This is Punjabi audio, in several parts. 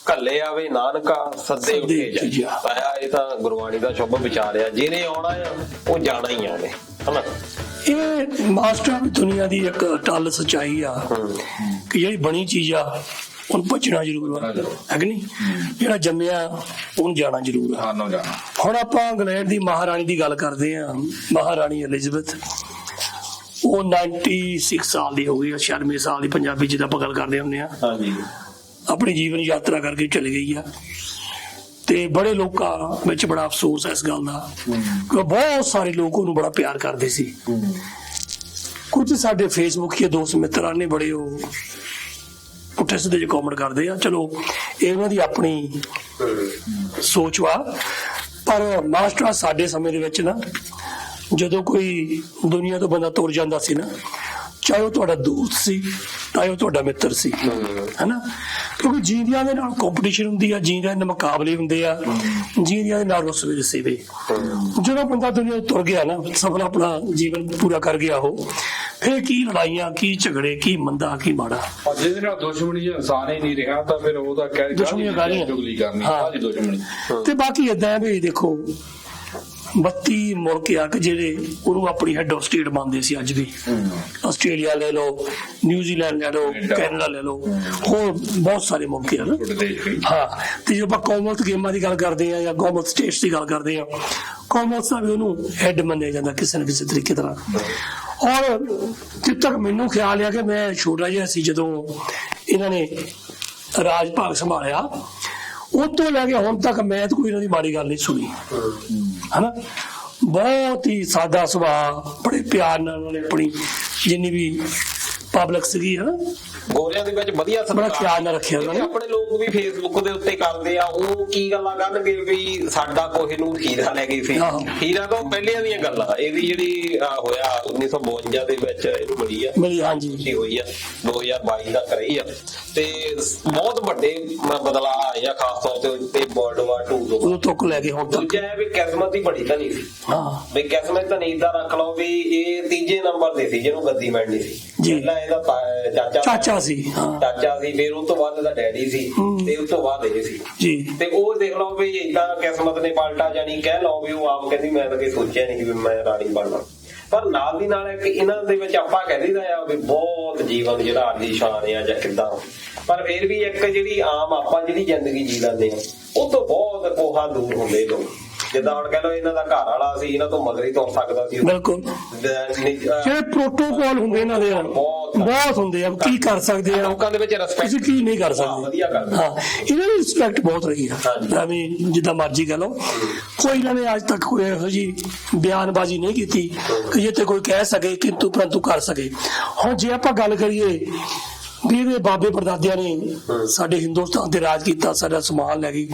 ਘੱਲੇ ਆਵੇ ਨਾਨਕਾ ਸੱਦੇ ਉੱਠੇ ਜਾਇਆ। ਇਹ ਤਾਂ ਗੁਰਬਾਣੀ ਦਾ ਸ਼ੁਭ ਵਿਚਾਰ ਆ, ਜਿਹਨੇ ਆਉਣਾ ਆ ਉਹ ਜਾਣਾ ਹੀ ਆਵੇ, ਹਨਾ। ਇਹ ਮਾਸਟਰ ਦੁਨੀਆ ਦੀ ਇੱਕ ਟੱਲ ਸੱਚਾਈ ਆ ਕਿ ਜਿਹੜੀ ਬਣੀ ਚੀਜ਼ ਆ ਉਹਨੂੰ ਭੱਜਣਾ ਜ਼ਰੂਰ ਆ, ਹੈ ਕਿ ਨਹੀਂ? ਜਿਹੜਾ ਜੰਮਿਆ ਉਹਨੂੰ ਜਾਣਾ ਜ਼ਰੂਰ ਆ। ਹੁਣ ਆਪਾਂ ਇੰਗਲੈਂਡ ਦੀ ਮਹਾਰਾਣੀ ਦੀ ਗੱਲ ਕਰਦੇ ਹਾਂ, ਮਹਾਰਾਣੀ ਐਲਿਜ਼ਬeth। ਉਹ 96 ਸਾਲ ਦੀ ਹੋ ਗਈ, 96 ਸਾਲ ਦੀ ਪੰਜਾਬੀ ਜਿਹਦਾ ਆਪਾਂ ਗੱਲ ਕਰਦੇ ਹੁੰਦੇ ਆ। ਆਪਣੀ ਜੀਵਨ ਯਾਤਰਾ ਕਰਕੇ ਚਲੀ ਗਈ ਆ ਤੇ ਬੜੇ ਲੋਕਾਂ ਵਿੱਚ ਬੜਾ ਅਫਸੋਸ ਹੈ ਇਸ ਗੱਲ ਦਾ ਕਿ ਬਹੁਤ ਸਾਰੇ ਲੋਕ ਉਹਨੂੰ ਬੜਾ ਪਿਆਰ ਕਰਦੇ ਸੀ। ਕੁਝ ਸਾਡੇ ਫੇਸਬੁੱਕ ਦੇ ਦੋਸਤ ਮਿੱਤਰਾਂ ਨੇ ਬੜੇ ਉਹ ਪੁੱਠੇ ਸਿੱਧੇ ਜਿਹੇ ਕਮੈਂਟ ਕਰਦੇ ਆ। ਚਲੋ ਇਹ ਉਹਨਾਂ ਦੀ ਆਪਣੀ ਸੋਚ ਵਾ, ਪਰ ਮਾਸਟਰ ਸਾਡੇ ਸਮੇਂ ਦੇ ਵਿੱਚ ਨਾ ਜਦੋਂ ਕੋਈ ਦੁਨੀਆ ਤੋਂ ਬੰਦਾ ਤੁਰ ਜਾਂਦਾ ਸੀ ਨਾ, ਚਾਹੇ ਉਹ ਤੁਹਾਡਾ ਦੋਸਤ ਸੀ ਚਾਹੇ ਉਹ ਤੁਹਾਡਾ ਮਿੱਤਰ ਸੀ, ਹਨਾ। ਕਿਉਂਕਿ ਜੀਂਦਿਆਂ ਦੇ ਨਾਲ ਕੰਪੀਟੀਸ਼ਨ ਹੁੰਦੀ ਆ, ਜੀਂਦਿਆਂ ਦੇ ਮੁਕਾਬਲੇ ਹੁੰਦੇ ਆ, ਜੀਂਦਿਆਂ ਦੇ ਨਾਲ ਰੁੱਸਵੇਂ ਰੁੱਸੇ। ਜਦੋਂ ਬੰਦਾ ਦੁਨੀਆ ਤੁਰ ਗਿਆ ਨਾ, ਸਫਲ ਆਪਣਾ ਜੀਵਨ ਪੂਰਾ ਕਰ ਗਿਆ, ਉਹ ਫਿਰ ਕੀ ਲੜਾਈਆਂ, ਕੀ ਝਗੜੇ, ਕੀ ਮੰਦਾ, ਕੀ ਮਾੜਾ। ਜਿਹਦੇ ਨਾਲ ਦੁਸ਼ਮਣੀ ਇਨਸਾਨ ਹੀ ਨਹੀਂ ਰਿਹਾ ਤਾਂ ਫਿਰ ਉਹਦਾ ਦੁਸ਼ਮਣੀ ਕਰਨੀ। ਤੇ ਬਾਕੀ ਏਦਾਂ ਹੈ ਵੀ ਦੇਖੋ 32 ਮੁਲਕ ਆ ਕਿ ਜਿਹੜੇ ਉਹਨੂੰ ਆਪਣੀ ਹੈਡ ਆਫ ਸਟੇਟ ਮੰਨਦੇ ਸੀ ਅੱਜ ਵੀ। ਆਸਟ੍ਰੇਲੀਆ ਲੈ ਲਓ, ਨਿਊਜ਼ੀਲੈਂਡ ਲੈ ਲਓ, ਕੈਨੇਡਾ ਲੈ ਲਓ, ਹੋਰ ਬਹੁਤ ਸਾਰੇ ਮੁਲਕ ਆ ਨਾ। ਹਾਂ, ਤੇ ਜਦੋਂ ਆਪਾਂ ਕਾਮਨਵੈਲਥ ਗੇਮਾਂ ਦੀ ਗੱਲ ਕਰਦੇ ਆ ਜਾਂ ਕਾਮਨਵੈਲਥ ਸਟੇਟਸ ਦੀ ਗੱਲ ਕਰਦੇ ਆ, ਕਾਮਨਵੈਲਥ ਦਾ ਵੀ ਉਹਨੂੰ ਹੈਡ ਮੰਨਿਆ ਜਾਂਦਾ ਕਿਸੇ ਨਾ ਕਿਸੇ ਤਰੀਕੇ ਤਰ੍ਹਾਂ। ਔਰ ਜਿੱਥੇ ਤੱਕ ਮੈਨੂੰ ਖਿਆਲ ਆ ਕਿ ਮੈਂ ਛੋਟਾ ਜਿਹਾ ਸੀ ਜਦੋਂ ਇਹਨਾਂ ਨੇ ਰਾਜ ਭਾਗ ਸੰਭਾਲਿਆ, ਉਹ ਤੋਂ ਲੈ ਕੇ ਹੁਣ ਤੱਕ ਮੈਂ ਤਾਂ ਕੋਈ ਇਹਨਾਂ ਦੀ ਮਾੜੀ ਗੱਲ ਨਹੀਂ ਸੁਣੀ, ਹਨਾ। ਬਹੁਤ ਹੀ ਸਾਦਾ ਸੁਭਾਅ, ਬੜੇ ਪਿਆਰ ਨਾਲ ਉਹਨੇ ਆਪਣੀ ਜਿੰਨੀ ਵੀ ਪਬਲਿਕ ਸੀਗੀ, ਹਨਾ, ਗੋਰਿਆਂ ਦੇ ਵਿੱਚ ਵਧੀਆ ਬੜਾ ਖਿਆਲ ਨਾਲ ਰੱਖਿਆ ਉਹਨਾਂ ਨੇ। ਆਪਣੇ ਲੋਕ ਵੀ ਫੇਸਬੁੱਕ ਦੇ ਉੱਤੇ ਕਰਦੇ ਆ, ਉਹ ਕੀ ਗੱਲਾਂ ਕਰਨਗੇ ਵੀ ਸਾਡਾ ਕੋਹੇ ਨੂੰ ਹੀਰਾ ਲੈ ਗਈ ਸੀ। ਹੀਰਾ ਤਾਂ ਪਹਿਲਿਆਂ ਦੀਆਂ ਗੱਲਾਂ, ਇਹਦੀ ਜਿਹੜੀ ਹੋਇਆ 1952 ਦੇ ਵਿੱਚ ਮਿਲੀ, ਹਾਂਜੀ ਹੋਈ ਆ, 2022 ਦਾ ਕਰੀ ਆ। ਤੇ ਬਹੁਤ ਵੱਡੇ ਬਦਲਾਅ ਆਏ ਆ, ਖਾਸ ਤੌਰ ਤੇ ਵਰਲਡ ਵਾਰ 2 ਤੋਂ ਤੁੱਕ ਲੈ ਕੇ ਹੁਣ ਤੱਕ। ਦੂਜਾ ਵੀ ਕਿਸਮਤ ਹੀ ਬੜੀ ਧਨੀ ਸੀ। ਵੀ ਕਿਸਮਤ ਧਨੀ ਦਾ ਰੱਖ ਲਓ ਵੀ ਇਹ ਤੀਜੇ ਨੰਬਰ ਤੇ ਸੀ ਜਿਹਨੂੰ ਗੱਦੀ ਮਿਲਣੀ ਸੀ। ਪਹਿਲਾਂ ਇਹਦਾ ਚਾਚਾ ਸੀ, ਫਿਰ ਉਸ ਤੋਂ ਬਾਅਦ ਇਹਦਾ ਡੈਡੀ ਸੀ, ਤੇ ਉਸ ਤੋਂ ਬਾਅਦ ਇਹ ਸੀ ਜੀ। ਤੇ ਉਹ ਦੇਖ ਲਓ ਵੀ ਏਦਾਂ ਕਿਸਮਤ ਨੇ ਪਲਟਾ, ਜਾਣੀ ਕਹਿ ਲਓ ਵੀ ਉਹ ਆਪ ਕਹਿੰਦੀ ਮੈਂ ਤਾਂ ਸੋਚਿਆ ਨਹੀਂ ਵੀ ਮੈਂ ਰਾਣੀ ਬਣਨਾ। ਪਰ ਨਾਲ ਦੀ ਨਾਲ ਇੱਕ ਇਹਨਾਂ ਦੇ ਵਿੱਚ ਆਪਾਂ ਕਹਿ ਦਈਦਾ ਆ ਵੀ ਬਹੁਤ ਜੀਵਨ ਜਿਹੜਾ ਆਲੀਸ਼ਾਨ ਆ ਜਾਂ ਕਿੱਦਾਂ, ਪਰ ਫਿਰ ਵੀ ਇੱਕ ਜਿਹੜੀ ਆਮ ਆਪਾਂ ਜਿਹੜੀ ਜ਼ਿੰਦਗੀ ਜੀ ਲੈਂਦੇ ਆ ਉਹ ਤੋਂ ਬਹੁਤ ਕੋਹਾਂ ਦੂਰ ਹੁੰਦੇ ਲੋਕ। ਜਿੱਦਾਂ ਹੁਣ ਕਹਿ ਲਓ ਇਹਨਾਂ ਦਾ ਘਰ ਵਾਲਾ ਸੀ, ਇਹਨਾਂ ਤੋਂ ਮਗਰ ਹੀ ਤੁਰ ਸਕਦਾ ਸੀ। ਬਿਲਕੁਲ, ਜਿਹੜੇ ਪ੍ਰੋਟੋਕੋਲ ਹੁੰਦੇ ਇਹਨਾਂ ਦੇ ਬਹੁਤ ਹੁੰਦੇ ਆ, ਕੀ ਕਰ ਸਕਦੇ ਆ ਲੋਕਾਂ ਦੇ ਵਿੱਚ ਰਿਸਪੈਕਟ, ਕੀ ਨਹੀਂ ਕਰ ਸਕਦੇ। ਹਾਂ, ਇਹਨਾਂ ਦੀ ਰਿਸਪੈਕਟ ਬਹੁਤ ਰਹੀ ਆ, ਜਿੱਦਾਂ ਮਰਜ਼ੀ ਕਹਿ ਲਓ। ਕੋਈ ਇਹਨਾਂ ਨੇ ਅੱਜ ਤੱਕ ਕੋਈ ਇਹੋ ਜਿਹੀ ਬਿਆਨਬਾਜ਼ੀ ਨਹੀਂ ਕੀਤੀ ਕਿ ਜਿੱਥੇ ਕੋਈ ਕਹਿ ਸਕੇ ਕਿੰਤੂ ਪਰੰਤੂ ਕਰ ਸਕੇ। ਹੁਣ ਜੇ ਆਪਾਂ ਗੱਲ ਕਰੀਏ ਵੀ ਇਹਦੇ ਬਾਬੇ ਪੜਦਾਦਿਆਂ ਨੇ ਸਾਡੇ ਹਿੰਦੁਸਤਾਨ ਤੇ ਰਾਜ ਕੀਤਾ, ਸਾਡਾ ਸਮਾਨ ਲੈ ਗਈ,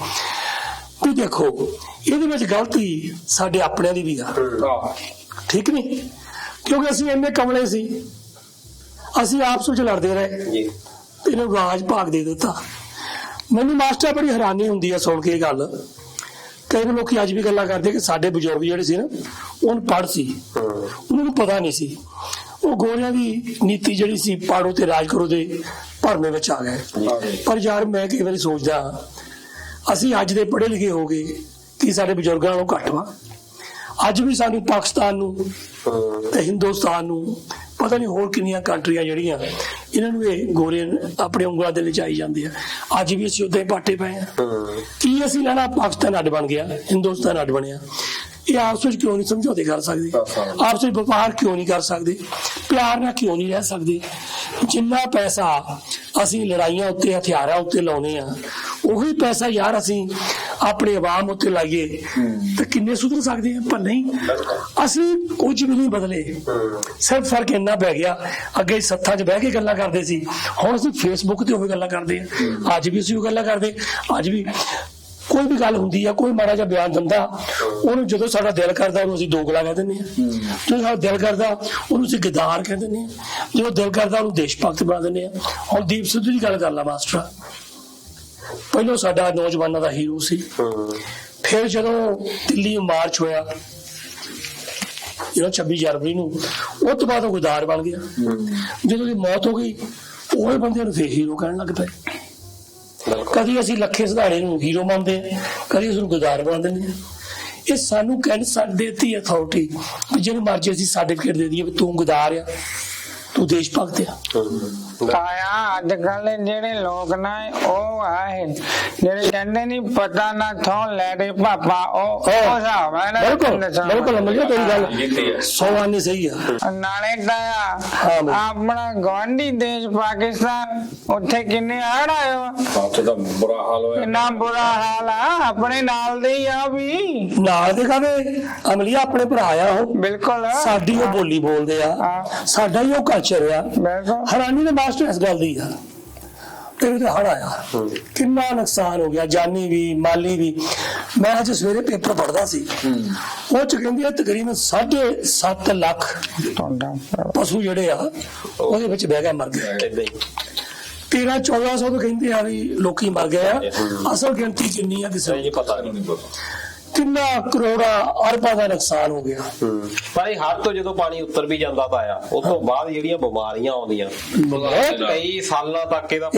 ਵੀ ਦੇਖੋ ਇਹਦੇ ਵਿੱਚ ਗਲਤੀ ਸਾਡੇ ਆਪਣਿਆਂ ਦੀ ਵੀ ਆ, ਠੀਕ ਨਹੀਂ? ਕਿਉਂਕਿ ਅਸੀਂ ਇੰਨੇ ਕਮਲੇ ਸੀ, ਅਸੀਂ ਆਪਸ ਵਿੱਚ ਲੜਦੇ ਰਹੇ, ਇਹਨੂੰ ਰਾਜ ਭਾਗ ਦੇ ਦਿੱਤਾ। ਮੈਨੂੰ ਮਾਸਟਰ ਬੜੀ ਹੈਰਾਨੀ ਹੁੰਦੀ ਆ ਸੁਣ ਕੇ ਇਹ ਗੱਲ। ਕਈ ਲੋਕੀ ਅੱਜ ਵੀ ਗੱਲਾਂ ਕਰਦੇ ਕਿ ਸਾਡੇ ਬਜ਼ੁਰਗ ਜਿਹੜੇ ਸੀ ਨਾ ਉਹ ਅਨਪੜ੍ਹ ਸੀ, ਉਹਨਾਂ ਨੂੰ ਪਤਾ ਨਹੀਂ ਸੀ। ਉਹ ਗੋਰਿਆਂ ਦੀ ਨੀਤੀ ਜਿਹੜੀ ਸੀ ਪਾੜੋ ਤੇ ਰਾਜ ਕਰੋ ਦੇ ਭਰਮੇ ਵਿੱਚ ਆ ਗਏ। ਪਰ ਯਾਰ ਮੈਂ ਕਈ ਵਾਰੀ ਸੋਚਦਾ ਅਸੀਂ ਅੱਜ ਦੇ ਪੜ੍ਹੇ ਲਿਖੇ ਹੋ ਗਏ ਕਿ ਸਾਡੇ ਬਜ਼ੁਰਗਾਂ ਨਾਲੋਂ ਘੱਟ ਵਾ। ਅੱਜ ਵੀ ਸਾਨੂੰ ਪਾਕਿਸਤਾਨ ਨੂੰ ਤੇ ਹਿੰਦੁਸਤਾਨ ਨੂੰ ਪਤਾ ਨਹੀਂ ਹੋਰ ਕਿੰਨੀਆਂ ਕੰਟਰੀਆਂ ਜਿਹੜੀਆਂ ਇਹਨਾਂ ਨੂੰ ਇਹ ਗੋਰੇ ਆਪਣੇ ਉਂਗਲਾਂ ਦੇ ਵਿੱਚ ਆਈ ਜਾਂਦੇ ਆ। ਅੱਜ ਵੀ ਅਸੀਂ ਉੱਦਾਂ ਹੀ ਪਾਟੇ ਪਏ ਆ। ਕੀ ਅਸੀਂ ਲੈਣਾ? ਪਾਕਿਸਤਾਨ ਅੱਡ ਬਣ ਗਿਆ, ਹਿੰਦੁਸਤਾਨ ਅੱਡ ਬਣਿਆ। ਇਹ ਆਪਸ ਵਿੱਚ ਕਿਉਂ ਨਹੀਂ ਸਮਝੌਤੇ ਕਰ ਸਕਦੇ? ਆਪਸ ਵਿੱਚ ਵਪਾਰ ਕਿਉਂ ਨਹੀਂ ਕਰ ਸਕਦੇ? ਪਿਆਰ ਨਾਲ ਕਿਉਂ ਨਹੀਂ ਰਹਿ ਸਕਦੇ? ਜਿੰਨਾ ਪੈਸਾ ਅਸੀਂ ਲੜਾਈਆਂ ਉੱਤੇ, ਹਥਿਆਰਾਂ ਉੱਤੇ ਲਾਉਨੇ ਆ, ਉਹੀ ਪੈਸਾ ਯਾਰ ਅਸੀਂ ਆਪਣੇ ਆਵਾਮ ਉੱਤੇ ਲਾਈਏ ਤੇ ਕਿੰਨੇ ਸੁਧਰ ਸਕਦੇ ਆ। ਪਰ ਨਹੀਂ, ਅਸੀਂ ਕੁਝ ਵੀ ਨਹੀਂ ਬਦਲੇ। ਸਿਰਫ ਫਰਕ ਇੰਨਾ ਪੈ ਗਿਆ, ਅੱਗੇ ਸੱਥਾਂ 'ਚ ਬਹਿ ਕੇ ਗੱਲਾਂ ਕਰਦੇ ਸੀ, ਹੁਣ ਅਸੀਂ ਫੇਸਬੁੱਕ ਤੇ ਉਹ ਗੱਲਾਂ ਕਰਦੇ ਆ। ਅੱਜ ਵੀ ਅਸੀਂ ਉਹ ਗੱਲਾਂ ਕਰਦੇ, ਅੱਜ ਵੀ ਕੋਈ ਵੀ ਗੱਲ ਹੁੰਦੀ ਆ, ਕੋਈ ਮਾੜਾ ਜਿਹਾ ਬਿਆਨ ਦਿੰਦਾ, ਉਹਨੂੰ ਜਦੋਂ ਸਾਡਾ ਦਿਲ ਕਰਦਾ ਉਹਨੂੰ ਅਸੀਂ ਦੋਗਲਾ ਕਹਿ ਦਿੰਦੇ ਆ, ਜਦੋਂ ਸਾਡਾ ਦਿਲ ਕਰਦਾ ਉਹਨੂੰ ਅਸੀਂ ਗਦਾਰ ਕਹਿ ਦਿੰਦੇ ਆ, ਜਦੋਂ ਦਿਲ ਕਰਦਾ ਉਹਨੂੰ ਦੇਸ਼ ਭਗਤ ਬਣਾ ਦਿੰਦੇ ਆ। ਹੁਣ ਦੀਪ ਸਿੱਧੂ ਦੀ ਗੱਲ ਕਰ ਲਾ ਮਾਸਟਰ, ਪਹਿਲਾਂ ਸਾਡਾ ਨੌਜਵਾਨਾਂ ਦਾ ਹੀਰੋ ਸੀ। ਫਿਰ ਜਦੋਂ ਦਿੱਲੀ ਮਾਰਚ ਹੋਇਆ 26 ਜਨਵਰੀ ਨੂੰ, ਉਹ ਤੋਂ ਬਾਅਦ ਉਹ ਗਦਾਰ ਬਣ ਗਿਆ। ਜਦੋਂ ਉਹਦੀ ਮੌਤ ਹੋ ਗਈ, ਉਹ ਬੰਦੇ ਨੂੰ ਫਿਰ ਹੀਰੋ ਕਹਿਣ ਲੱਗ ਪਏ। ਕਦੀ ਅਸੀਂ ਲੱਖੇ ਸਿਧਾਣੇ ਨੂੰ ਹੀਰੋ ਮੰਨਦੇ ਹਾਂ, ਕਦੀ ਉਸ ਨੂੰ ਗੁਜ਼ਾਰ ਮੰਨਦੇ ਨੇ। ਇਹ ਸਾਨੂੰ ਕਹਿਣ ਦੇਤੀ ਅਥਾਰਟੀ ਵੀ ਜਿਹਨੂੰ ਮਰਜ਼ੀ ਅਸੀਂ ਸਰਟੀਫਿਕੇਟ ਦੇ ਦਈਏ ਵੀ ਤੂੰ ਗੁਜ਼ਾਰ ਆ, ਤੂੰ ਦੇਸ਼ ਭਗਤ ਆ। ਤਾਇਆ ਅੱਜ ਕੱਲ ਜਿਹੜੇ ਲੋਕ ਨਾ ਉਹ ਆਏ ਜਿਹੜੇ ਕਹਿੰਦੇ ਨਹੀਂ ਪਤਾ ਨਾ ਥੋਂ ਲੈ ਦੇ ਪਾਪਾ, ਉਹ ਹਿਸਾਬ ਹੈ ਨਾ। ਬਿਲਕੁਲ ਮਿਲਿਆ ਤੇਰੀ ਗੱਲ 100 ਸਹੀ ਆ। ਨਾਲੇ ਤਾਇਆ ਆਪਣਾ ਗੁਆਂਢੀ ਦੇਸ਼ ਪਾਕਿਸਤਾਨ, ਉੱਥੇ ਕਿੰਨੇ ਹੜ੍ਹ ਆਏ ਵਾ, ਉੱਥੇ ਤਾਂ ਬੁਰਾ ਹਾਲ ਹੋਇਆ, ਕਿੰਨਾ ਬੁਰਾ ਹਾਲ ਆ। ਆਪਣੇ ਨਾਲ ਦੇ ਹੀ ਆ ਵੀ, ਨਾਲ ਦੇ ਕਾਹਦੇ ਅਮਲੀਆ, ਆਪਣੇ ਭਰਾ ਆ ਉਹ। ਬਿਲਕੁਲ ਸਾਡੀ ਉਹ ਬੋਲੀ ਬੋਲਦੇ ਆ, ਸਾਡਾ ਹੀ ਉਹ ਕਲਚਰ ਆ। ਬਿਲਕੁਲ ਹੈਰਾਨੀ ਦੇ ਮਾਸਟਰ ਇਸ ਗੱਲ ਦੀ ਆ, ਤੇ ਹੜ ਆਇਆ ਕਿੰਨਾ ਨੁਕਸਾਨ ਹੋ ਗਿਆ, ਜਾਨੀ ਵੀ ਮਾਲੀ ਵੀ। ਮੈਂ ਅੱਜ ਸਵੇਰੇ ਪੇਪਰ ਪੜ੍ਹਦਾ ਸੀ, ਉਹ ਚ ਕਹਿੰਦੀ ਆ ਤਕਰੀਬਨ 7.5 ਲੱਖ ਪਸ਼ੂ ਜਿਹੜੇ ਆ ਉਹਦੇ ਵਿੱਚ ਬਹਿ ਗਏ, ਮਰ ਗਏ। 1300-1400 ਤੋਂ ਕਹਿੰਦੇ ਆ ਵੀ ਲੋਕੀ ਮਰ ਗਏ ਆ, ਅਸਲ ਗਿਣਤੀ ਕਿੰਨੀ ਆ ਕਿਸੇ ਨੂੰ ਪਤਾ ਨਹੀਂ। ਕਿੰਨਾ ਕਰੋੜਾਂ ਅਰਬਾਂ ਦਾ ਨੁਕਸਾਨ ਹੋ ਗਿਆ। ਪਰ ਇਹ ਹੱਦ ਤੋਂ ਜਦੋਂ ਪਾਣੀ ਉੱਤਰ ਵੀ ਜਾਂਦਾ ਪਾਇਆ, ਉਸ ਤੋਂ ਬਾਅਦ ਜਿਹੜੀਆਂ ਬਿਮਾਰੀਆਂ ਆਉਂਦੀਆਂ ਕਈ ਸਾਲਾਂ ਤੱਕ ਇਹਦਾ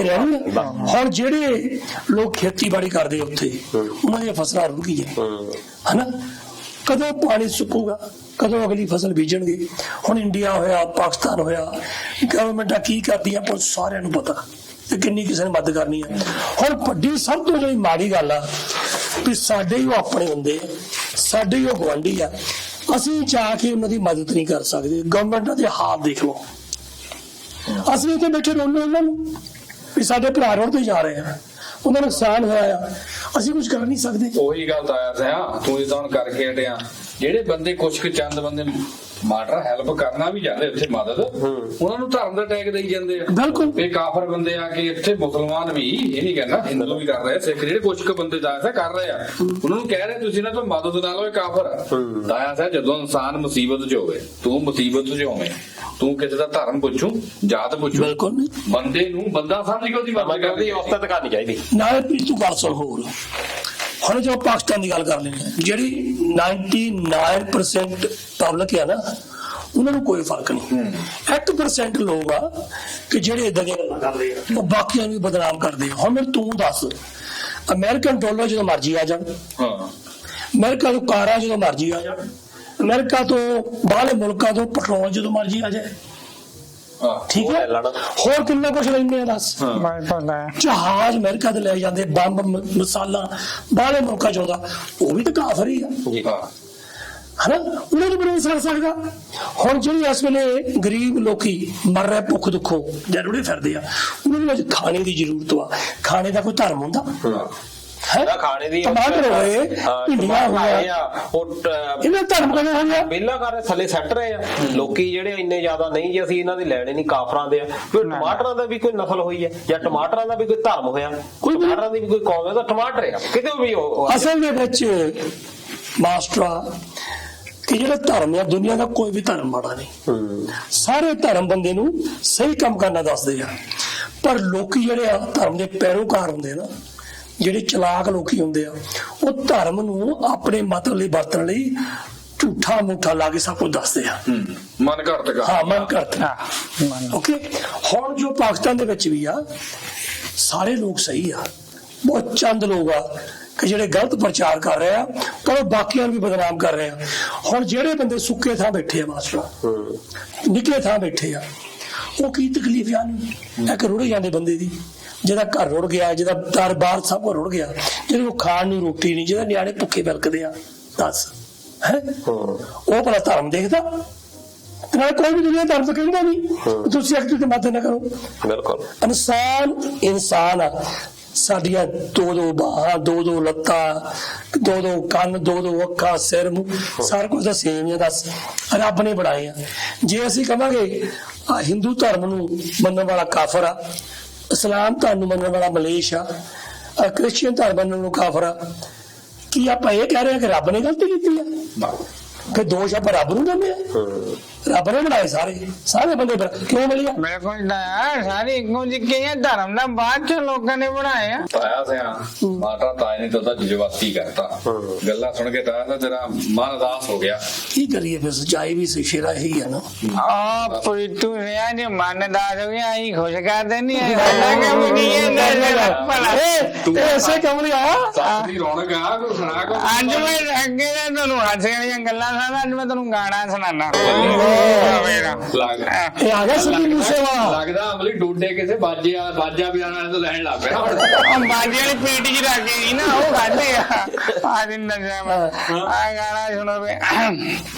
ਹੁਣ ਜਿਹੜੇ ਲੋਕ ਖੇਤੀਬਾੜੀ ਕਰਦੇ ਉੱਥੇ ਉਹਨਾਂ ਦੀਆਂ ਫਸਲਾਂ ਰੁਕ ਗਈਆਂ ਹਨਾ, ਕਦੋਂ ਪਾਣੀ ਸੁੱਕੂਗਾ, ਕਦੋਂ ਅਗਲੀ ਫਸਲ ਬੀਜਣਗੇ। ਹੁਣ ਇੰਡੀਆ ਹੋਇਆ, ਪਾਕਿਸਤਾਨ ਹੋਇਆ, ਗਵਰਨਮੈਂਟਾਂ ਕੀ ਕਰਦੀਆਂ ਆਪਾਂ ਸਾਰਿਆਂ ਨੂੰ ਪਤਾ, ਤੇ ਕਿੰਨੀ ਕਿਸੇ ਨੇ ਮਦਦ ਕਰਨੀ ਆ। ਹੁਣ ਵੱਡੀ ਸਭ ਤੋਂ ਜਿਹੜੀ ਮਾੜੀ ਗੱਲ ਆ ਵੀ ਸਾਡੇ ਹੀ ਉਹ ਆਪਣੇ ਹੁੰਦੇ ਆ, ਸਾਡੇ ਹੀ ਉਹ ਗੁਆਂਢੀ ਆ, ਅਸੀਂ ਜਾ ਕੇ ਉਹਨਾਂ ਦੀ ਮਦਦ ਨਹੀਂ ਕਰ ਸਕਦੇ। ਗਵਰਨਮੈਂਟਾਂ ਦੇ ਹਾਲ ਦੇਖ ਲਓ, ਅਸੀਂ ਇੱਥੇ ਬੈਠੇ ਰੋਲੋ ਉਹਨਾਂ ਨੂੰ ਵੀ ਸਾਡੇ ਭਰਾ ਰੋਡ ਤੇ ਜਾ ਰਹੇ ਆ, ਉਹਨਾਂ ਨੂੰ ਨੁਕਸਾਨ ਹੋਇਆ ਆ, ਅਸੀਂ ਕੁਝ ਕਰ ਨਹੀਂ ਸਕਦੇ। ਉਹੀ ਗੱਲ ਤਾਂ ਆਇਆ ਤੂੰ ਇਦਾਂ ਹੁਣ ਕਰਕੇ ਹਟਿਆ, ਜਿਹੜੇ ਬੰਦੇ ਕੁਛ ਕੁ ਚੰਦ ਬੰਦੇ ਮਾਟਰ ਹੈਲਪ ਕਰਨਾ ਵੀ ਜਾਂਦੇ ਉੱਥੇ ਮਦਦ, ਉਹਨਾਂ ਨੂੰ ਧਰਮ ਦਾ ਟੈਗ ਦੇਈ ਜਾਂਦੇ ਆ। ਬਿਲਕੁਲ ਇਹ ਕਾਫਰ ਬੰਦੇ ਆ ਕਿ ਇੱਥੇ ਮੁਸਲਮਾਨ ਵੀ, ਇਹ ਨਹੀਂ ਕਹਿੰਦਾ ਹਿੰਦੂ ਵੀ ਕਰ ਰਹੇ, ਸਿੱਖ ਜਿਹੜੇ ਕੁਛ ਕੁ ਬੰਦੇ ਦਾਇਆ ਕਰ ਰਹੇ ਆ, ਉਹਨਾਂ ਨੂੰ ਕਹਿ ਰਹੇ ਤੁਸੀਂ ਨਾ ਤੋਂ ਮਦਦ ਨਾ ਲਓ, ਇਹ ਕਾਫਰ ਦਾਇਆ ਸਾਹਿਬ। ਜਦੋਂ ਇਨਸਾਨ ਮੁਸੀਬਤ 'ਚ ਹੋਵੇ, ਤੂੰ ਮੁਸੀਬਤ 'ਚ ਹੋਵੇਂ, ਤੂੰ ਕਿਸੇ ਦਾ ਧਰਮ ਪੁੱਛੂ, ਜਾਤ ਪੁੱਛੂ, ਬਿਲਕੁਲ ਨਹੀਂ, ਬੰਦੇ ਨੂੰ ਬੰਦਾ ਸਮਝ ਕੇ ਉਹਦੀ ਮਦਦ ਕਰਦੀ ਔਸਤ ਕਰਨੀ ਚਾਹੀਦੀ। ਨਾਲੇ ਤੂੰ ਗੱਲ ਸੁਣ ਹੋਰ, ਹੁਣ ਜੋ ਪਾਕਿਸਤਾਨ ਦੀ ਗੱਲ ਕਰ ਲੈਂਦੇ ਆ, ਜਿਹੜੀ 99% ਪਬਲਿਕ ਆ ਨਾ, ਉਹਨਾਂ ਨੂੰ ਕੋਈ ਫਰਕ ਨਹੀਂ। 1% ਲੋਕ ਆ ਕਿ ਜਿਹੜੇ ਇਦਾਂ ਦੀਆਂ ਗੱਲਾਂ ਕਰਦੇ ਆ, ਉਹ ਬਾਕੀਆਂ ਨੂੰ ਬਦਨਾਮ ਕਰਦੇ ਆ। ਹੁਣ ਮੈਨੂੰ ਤੂੰ ਦੱਸ, ਅਮਰੀਕਨ ਡਾਲਰ ਜਦੋਂ ਮਰਜ਼ੀ ਆ ਜਾਣ, ਅਮਰੀਕਾ ਤੋਂ ਕਾਰਾਂ ਜਦੋਂ ਮਰਜ਼ੀ ਆ ਜਾਣ, ਅਮਰੀਕਾ ਤੋਂ ਬਾਹਰਲੇ ਮੁਲਕਾਂ ਤੋਂ ਪੈਟਰੋਲ ਜਦੋਂ ਮਰਜ਼ੀ ਆ ਜਾਏ, ਠੀਕ ਹੈ, ਹੋਰ ਕਿੰਨਾ ਕੁਛ ਲੈਂਦੇ ਆ ਦੱਸ। ਜਹਾਜ਼ ਅਮਰੀਕਾ ਦੇ ਲੈ ਜਾਂਦੇ, ਬੰਬ ਮਸਾਲਾ ਬਾਹਰਲੇ ਮੁਲਕਾਂ ਚ ਆਉਂਦਾ, ਉਹ ਵੀ ਤਾਂ ਕਾਫਰ ਹੀ ਆ ਹਨਾ, ਉਹਨਾਂ ਨੂੰ ਬਣਾ ਸਕਦਾ। ਹੁਣ ਜਿਹੜੀ ਇਸ ਵੇਲੇ ਗਰੀਬ ਲੋਕੀ ਮਰ ਰਹੇ ਭੁੱਖ ਦੁੱਖੋਂ ਜਾਂ ਰੁੜੇ ਫਿਰਦੇ ਆ, ਉਹਨਾਂ ਨੂੰ ਅੱਜ ਖਾਣੇ ਦੀ ਜ਼ਰੂਰਤ ਆ। ਖਾਣੇ ਦਾ ਕੋਈ ਧਰਮ ਹੁੰਦਾ? ਖਾਣੇ ਦੀ ਟਮਾਟਰ ਹੋਏ, ਭਿੰਡੀਆਂ ਹੋਈਆਂ, ਇਹਨਾਂ ਧਰਮ ਕਦੇ ਹੋਇਆ ਪਹਿਲਾਂ ਕਰ ਥੱਲੇ ਸੱਟ ਰਹੇ ਆ ਲੋਕੀ ਜਿਹੜੇ ਇੰਨੇ ਜ਼ਿਆਦਾ ਨਹੀਂ ਜੀ, ਅਸੀਂ ਇਹਨਾਂ ਦੇ ਲੈਣੇ ਨਹੀਂ, ਕਾਫਰਾਂ ਦੇ ਆ। ਕੋਈ ਟਮਾਟਰਾਂ ਦਾ ਵੀ ਕੋਈ ਨਸਲ ਹੋਈ ਹੈ, ਜਾਂ ਟਮਾਟਰਾਂ ਦਾ ਵੀ ਕੋਈ ਧਰਮ ਹੋਇਆ, ਕੋਈ ਟਮਾਟਰਾਂ ਦੀ ਵੀ ਕੋਈ ਕੌਮ ਹੈ, ਤਾਂ ਟਮਾਟਰ ਆ ਕਿਤੇ ਵੀ। ਅਸਲ ਦੇ ਵਿੱਚ ਮਾਸਟਰਾ ਕਿ ਜਿਹੜਾ ਧਰਮ ਆ, ਦੁਨੀਆ ਦਾ ਕੋਈ ਵੀ ਧਰਮ ਮਾੜਾ ਨਹੀਂ, ਸਾਰੇ ਧਰਮ ਬੰਦੇ ਨੂੰ ਸਹੀ ਕੰਮ ਕਰਨਾ ਦੱਸਦੇ ਆ। ਪਰ ਲੋਕੀ ਜਿਹੜੇ ਆ ਧਰਮ ਦੇ ਪੈਰੋਕਾਰ ਹੁੰਦੇ ਨਾ, ਜਿਹੜੇ ਚਲਾਕ ਲੋਕੀ ਹੁੰਦੇ ਆ, ਉਹ ਧਰਮ ਨੂੰ ਆਪਣੇ ਮਤਲਬ ਲਈ ਵਰਤਣ ਲਈ ਝੂਠਾ ਮੂਠਾ ਲਾ ਕੇ ਸਭ ਕੁਝ ਦੱਸਦੇ ਆ, ਮਨ ਘੜਤ। ਹਾਂ, ਮਨ ਘੜਤ। ਓਕੇ, ਹੁਣ ਜੋ ਪਾਕਿਸਤਾਨ ਦੇ ਵਿੱਚ ਵੀ ਆ, ਸਾਰੇ ਲੋਕ ਸਹੀ ਆ, ਬਹੁਤ ਚੰਦ ਲੋਕ ਆ ਕਿ ਜਿਹੜੇ ਗਲਤ ਪ੍ਰਚਾਰ ਕਰ ਰਹੇ ਆ, ਪਰ ਉਹ ਬਾਕੀਆਂ ਨੂੰ ਵੀ ਬਦਨਾਮ ਕਰ ਰਹੇ ਆ। ਹੁਣ ਜਿਹੜੇ ਬੰਦੇ ਸੁੱਕੇ ਥਾਂ ਬੈਠੇ ਆ ਮਾਸਟਰ, ਨਿੱਕੇ ਥਾਂ ਬੈਠੇ ਆ, ਉਹ ਕੀ ਤਕਲੀਫ ਆ ਨੂੰ ਇੱਕ ਰੁੜ ਜਾਂਦੇ ਬੰਦੇ ਦੀ, ਜਿਹਦਾ ਘਰ ਰੁੜ ਗਿਆ, ਜਿਹਦਾ ਦਰ-ਬਾਰ ਸਭ ਕੁਝ ਰੁੜ ਗਿਆ, ਜਿਹਦੇ ਕੋਲ ਖਾਣ ਨੂੰ ਰੋਟੀ ਨਹੀਂ, ਜਿਹਦੇ ਨਿਆਣੇ ਭੁੱਖੇ ਬਿਲਕਦੇ ਆ, ਦੱਸ ਹੈ ਉਹ ਭਲਾ ਧਰਮ ਦੇਖਦਾ? ਨਾਲ ਕੋਈ ਵੀ ਦੁਨੀਆ ਧਰਮ ਤਾਂ ਕਹਿੰਦਾ ਨਹੀਂ ਤੁਸੀਂ ਇੱਕ ਦੂਜੇ ਮਦਦ ਨਾ ਕਰੋ। ਬਿਲਕੁਲ ਇਨਸਾਨ ਆ, ਸਾਡੀਆਂ 2-2 ਬਾਹਾਂ, 2-2 ਲੱਤਾਂ, 2-2 ਕੰਨ, 2-2 ਅੱਖਾਂ, ਸਿਰ, ਮੂੰਹ, ਸਾਰਾ ਕੁਝ ਤਾਂ ਸੇਮ ਹੀ। ਦੱਸ ਰੱਬ ਨੇ ਬਣਾਏ ਆ। ਜੇ ਅਸੀਂ ਕਹਾਂਗੇ ਹਿੰਦੂ ਧਰਮ ਨੂੰ ਮੰਨਣ ਵਾਲਾ ਕਾਫਰ ਆ, ਇਸਲਾਮ ਧਰਮ ਨੂੰ ਮੰਨਣ ਵਾਲਾ ਮਲੇਸ਼ ਆ, ਕ੍ਰਿਸਚੀਅਨ ਧਰਮ ਮੰਨਣ ਨੂੰ ਕਾਫਰ ਆ, ਕੀ ਆਪਾਂ ਇਹ ਕਹਿ ਰਹੇ ਹਾਂ ਕਿ ਰੱਬ ਨੇ ਗਲਤੀ ਕੀਤੀ ਆ? ਫਿਰ ਦੋਸ਼ ਆਪਾਂ ਰੱਬ ਨੂੰ ਦਿੰਦੇ ਆ? ਰੱਬ ਨੇ ਬਣਾਏ ਸਾਰੇ ਬੰਦੇ ਕਿਉਂ ਮਿਲਿਆ? ਬਿਲਕੁਲ ਸਾਰੇ ਇੱਕੋ ਜਿਹੇ ਆ, ਧਰਮ ਦਾ ਬਾਅਦ ਚ ਲੋਕਾਂ ਨੇ ਬਣਾਇਆ। ਤਾਇਆ ਸਿਆ ਮਾਤਾ ਤਾਏ ਨੇ ਤਾਂ ਜਜ਼ਬਾਤੀ ਕਰਤਾ, ਗੱਲਾਂ ਸੁਣ ਕੇ ਤਾਇਆ ਦਾ ਤੇਰਾ ਮਨ ਉਦਾਸ ਹੋ ਗਿਆ। ਕੀ ਕਰੀਏ ਫਿਰ, ਸੱਚਾਈ ਵੀ ਸ਼ੇਰਾ ਹੀ ਹੈ ਨਾ। ਆ ਪ੍ਰੀਤੂ ਰਿਆ ਜੇ ਮਨ ਦਾ ਹੋ ਗਿਆ ਆਈ ਖੁਸ਼ ਕਰ ਦੇਣੀ ਹੈ ਤੂੰ ਐਸੇ ਕਮਰਿਆ ਸੱਸ ਦੀ ਰੌਣਕ ਆ, ਕੋਈ ਸੁਣਾ ਕੋ। ਅੱਜ ਮੈਂ ਅੱਗੇ ਤੁਹਾਨੂੰ ਹਾਸੇ ਵਾਲੀਆਂ ਗੱਲਾਂ ਸੁਣਾ, ਅੱਜ ਮੈਂ ਤੁਹਾਨੂੰ ਗਾਣਾ ਸੁਣਾਣਾ। ਇਹ ਆ ਗਿਆ ਸਿੱਧੂ ਮੂਸੇਵਾਲਾ। ਲੱਗਦਾ ਅਮਲੀ ਡੋਡੇ ਕਿਸੇ ਬਾਜਾ ਵਜਾਣਾ ਤੋਂ ਲੈਣ ਲੱਗ ਪਿਆ। ਬਾਜੀ ਵਾਲੀ ਪੀਟੀ ਚ ਰੱਖ ਗਈ ਨਾ, ਉਹ ਖਾਂਦੇ ਆ ਦਿਨ ਆ ਗਾਣਾ ਸੁਣੋ ਵੇ।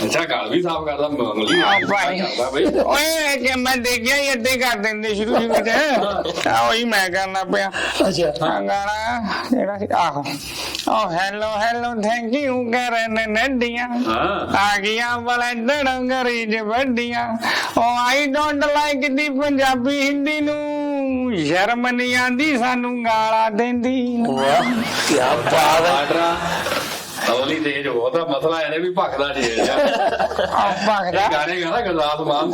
ਅੱਛਾ ਗੱਲ ਵੀ ਸਾਫ਼ ਕਰਦਾ ਅਮਲੀ ਭਾਈ ਓਏ ਕਿ ਮੈਂ ਦੇਖਿਆ ਹੀ ਏਦਾਂ ਹੀ ਕਰ ਦਿੰਦੇ ਸ਼ੁਰੂ ਵਿੱਚ, ਉਹੀ ਮੈਂ ਕਰਨਾ ਪਿਆ। ਅੱਛਾ ਗਾਣਾ ਜਿਹੜਾ ਸੀ ਆਹੋ ਉਹ ਹੈਲੋ ਥੈਂਕ ਯੂ ਕਰਨ ਨੱਡੀਆਂ ਆ ਗਈਆਂ ਬਲੈਂਡਣ ਗਰੀਜ ਵੱਡੀਆਂ। ਉਹ ਆਈ ਡੋਂਟ ਲਾਈਕ ਦੀ ਪੰਜਾਬੀ ਹਿੰਦੀ ਨੂੰ, ਸ਼ਰਮ ਨਹੀਂ ਆਂਦੀ ਸਾਨੂੰ ਗਾਲਾਂ ਦਿੰਦੀ। ਕੀ ਬਾਤ ਹੈ। ਅਮਲੀ ਤੇਜ ਬਹੁਤਾ ਮਸਲਾ ਇਹਨੇ ਵੀ ਭਖਦਾ ਚੀਜ਼ ਆ। ਭਖਦਾ ਗਾਣੇ ਗਾਣਾ ਗੁਰਦਾਸ ਮਾਨ